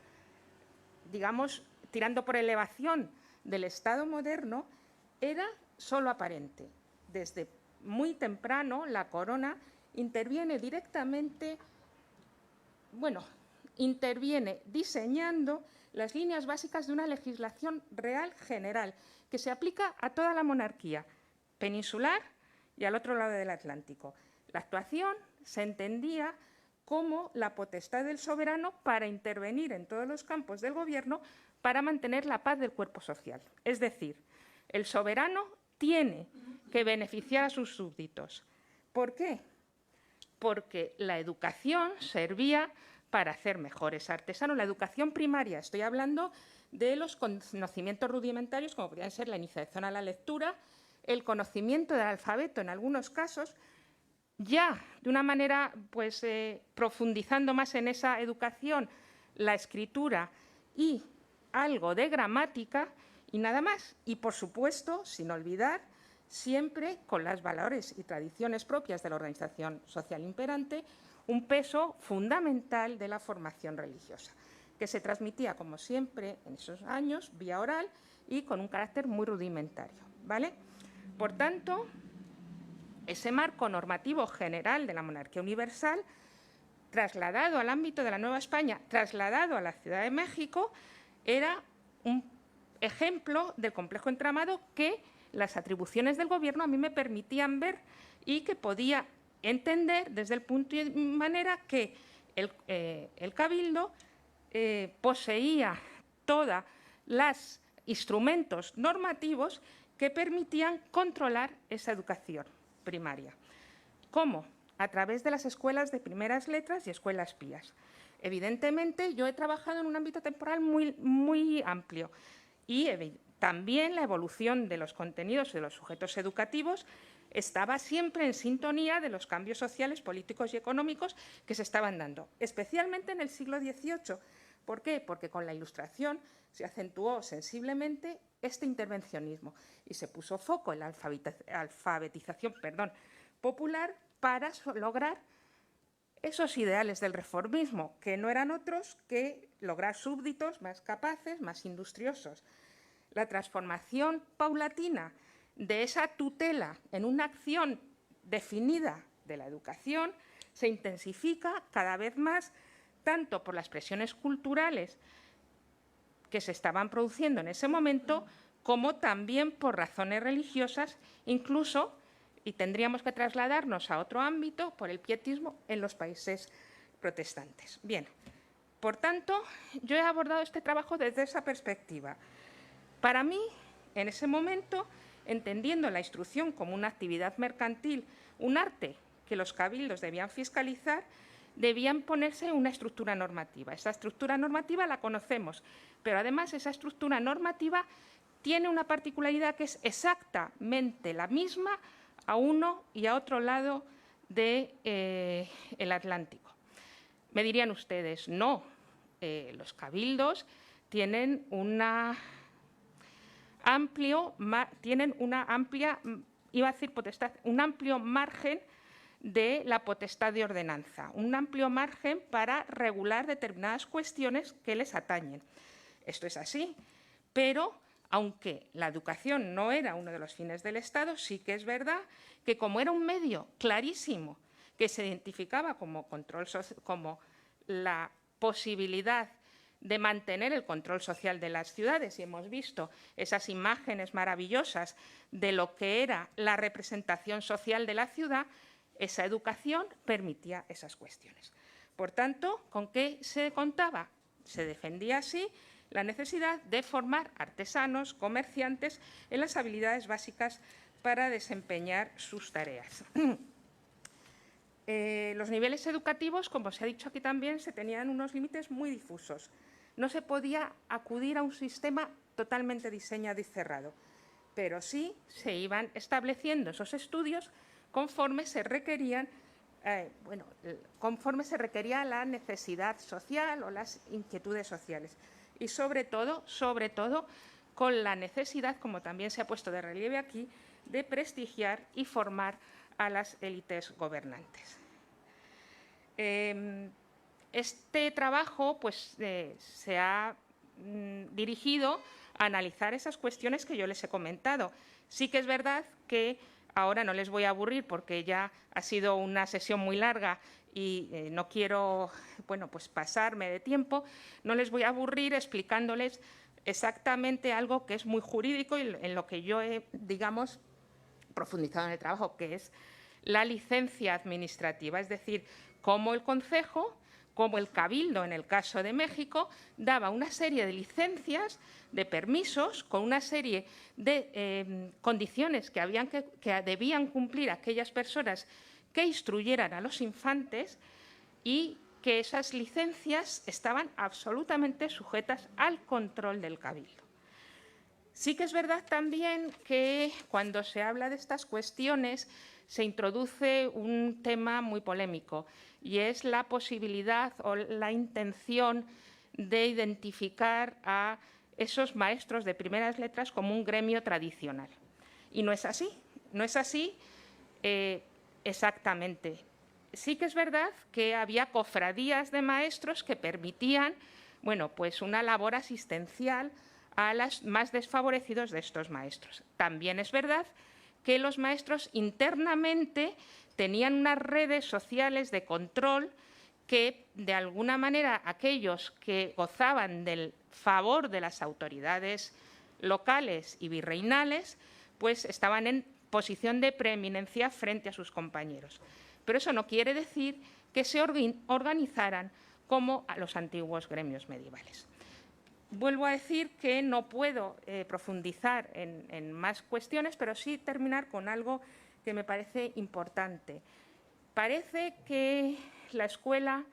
digamos, tirando por elevación del Estado moderno, era solo aparente. Desde muy temprano, la corona interviene directamente, interviene diseñando las líneas básicas de una legislación real general que se aplica a toda la monarquía peninsular y al otro lado del Atlántico. La actuación se entendía como la potestad del soberano para intervenir en todos los campos del gobierno para mantener la paz del cuerpo social. Es decir, el soberano tiene que beneficiar a sus súbditos. ¿Por qué? Porque la educación servía para hacer mejores artesanos. La educación primaria, estoy hablando de los conocimientos rudimentarios, como podrían ser la iniciación a la lectura, el conocimiento del alfabeto en algunos casos, ya de una manera, profundizando más en esa educación, la escritura y algo de gramática y nada más. Y, por supuesto, sin olvidar, siempre con los valores y tradiciones propias de la organización social imperante, un peso fundamental de la formación religiosa, que se transmitía, como siempre, en esos años, vía oral y con un carácter muy rudimentario, ¿vale? Por tanto, ese marco normativo general de la monarquía universal, trasladado al ámbito de la Nueva España, trasladado a la Ciudad de México, era un ejemplo del complejo entramado que las atribuciones del Gobierno a mí me permitían ver y que podía entender desde el punto de manera que el Cabildo poseía todos los instrumentos normativos que permitían controlar esa educación primaria. ¿Cómo? A través de las escuelas de primeras letras y escuelas pías. Evidentemente, yo he trabajado en un ámbito temporal muy amplio y también la evolución de los contenidos y de los sujetos educativos estaba siempre en sintonía de los cambios sociales, políticos y económicos que se estaban dando, especialmente en el siglo XVIII. ¿Por qué? Porque con la Ilustración se acentuó sensiblemente este intervencionismo y se puso foco en la alfabetización popular para lograr esos ideales del reformismo, que no eran otros que lograr súbditos más capaces, más industriosos. La transformación paulatina de esa tutela en una acción definida de la educación se intensifica cada vez más, tanto por las presiones culturales que se estaban produciendo en ese momento, como también por razones religiosas, incluso, y tendríamos que trasladarnos a otro ámbito, por el pietismo en los países protestantes. Bien, por tanto, yo he abordado este trabajo desde esa perspectiva. Para mí, en ese momento, entendiendo la instrucción como una actividad mercantil, un arte que los cabildos debían fiscalizar, debían ponerse una estructura normativa. Esa estructura normativa la conocemos, pero además esa estructura normativa tiene una particularidad que es exactamente la misma a uno y a otro lado del Atlántico. Me dirían ustedes, no, los cabildos tienen una amplia, iba a decir potestad, un amplio margen de la potestad de ordenanza, un amplio margen para regular determinadas cuestiones que les atañen. Esto es así, pero aunque la educación no era uno de los fines del Estado, sí que es verdad que como era un medio clarísimo que se identificaba como la posibilidad de mantener el control social de las ciudades, y hemos visto esas imágenes maravillosas de lo que era la representación social de la ciudad, esa educación permitía esas cuestiones. Por tanto, ¿con qué se contaba? Se defendía así la necesidad de formar artesanos, comerciantes, en las habilidades básicas para desempeñar sus tareas. Los niveles educativos, como se ha dicho aquí también, se tenían unos límites muy difusos. No se podía acudir a un sistema totalmente diseñado y cerrado, pero sí se iban estableciendo esos estudios conforme se requerían, conforme se requería la necesidad social o las inquietudes sociales. Y sobre todo, con la necesidad, como también se ha puesto de relieve aquí, de prestigiar y formar a las élites gobernantes. Este trabajo pues, se ha dirigido a analizar esas cuestiones que yo les he comentado. Sí que es verdad que ahora no les voy a aburrir porque ya ha sido una sesión muy larga y no quiero pues pasarme de tiempo, no les voy a aburrir explicándoles exactamente algo que es muy jurídico y en lo que yo he, digamos, profundizado en el trabajo, que es la licencia administrativa, es decir, cómo el concejo, como el Cabildo, en el caso de México, daba una serie de licencias, de permisos, con una serie de condiciones que debían cumplir aquellas personas que instruyeran a los infantes y que esas licencias estaban absolutamente sujetas al control del Cabildo. Sí que es verdad también que cuando se habla de estas cuestiones se introduce un tema muy polémico y es la posibilidad o la intención de identificar a esos maestros de primeras letras como un gremio tradicional. Y no es así, no es así exactamente. Sí que es verdad que había cofradías de maestros que permitían, pues una labor asistencial a los más desfavorecidos de estos maestros. También es verdad que los maestros internamente tenían unas redes sociales de control que, de alguna manera, aquellos que gozaban del favor de las autoridades locales y virreinales, pues estaban en posición de preeminencia frente a sus compañeros. Pero eso no quiere decir que se organizaran como a los antiguos gremios medievales. Vuelvo a decir que no puedo profundizar en más cuestiones, pero sí terminar con algo que me parece importante. Parece que la escuela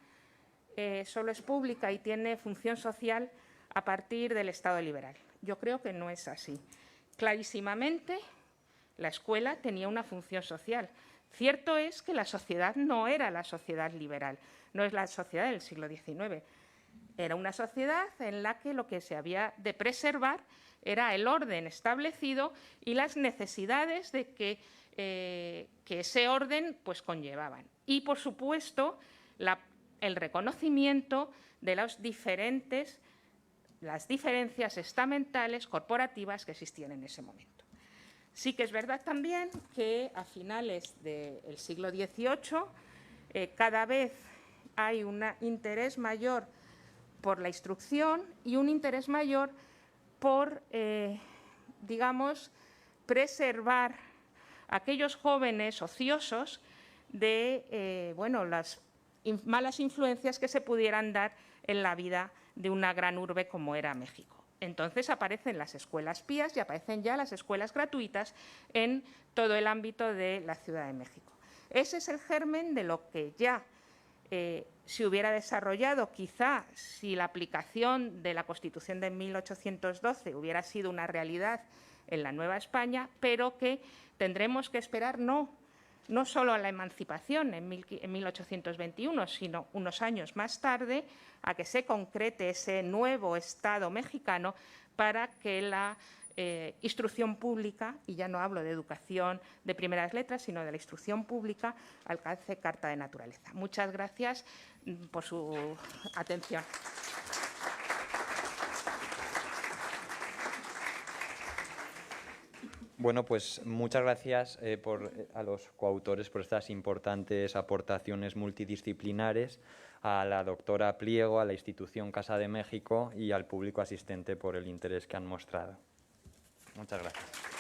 solo es pública y tiene función social a partir del Estado liberal. Yo creo que no es así. Clarísimamente, la escuela tenía una función social. Cierto es que la sociedad no era la sociedad liberal, no es la sociedad del siglo XIX. Era una sociedad en la que lo que se había de preservar era el orden establecido y las necesidades de que ese orden pues, conllevaban. Y, por supuesto, el reconocimiento de las diferencias estamentales, corporativas que existían en ese momento. Sí que es verdad también que a finales del siglo XVIII cada vez hay un interés mayor por la instrucción y un interés mayor por digamos, preservar a aquellos jóvenes ociosos de las malas influencias que se pudieran dar en la vida de una gran urbe como era México. Entonces aparecen las escuelas pías y aparecen ya las escuelas gratuitas en todo el ámbito de la Ciudad de México. Ese es el germen de lo que ya se hubiera desarrollado, quizá si la aplicación de la Constitución de 1812 hubiera sido una realidad en la Nueva España, pero que tendremos que esperar no solo a la emancipación en 1821, sino unos años más tarde a que se concrete ese nuevo Estado mexicano para que la instrucción pública, y ya no hablo de educación de primeras letras, sino de la instrucción pública, alcance carta de naturaleza. Muchas gracias por su atención. Bueno, pues muchas gracias a los coautores por estas importantes aportaciones multidisciplinares, a la doctora Pliego, a la institución Casa de México y al público asistente por el interés que han mostrado. Muchas gracias.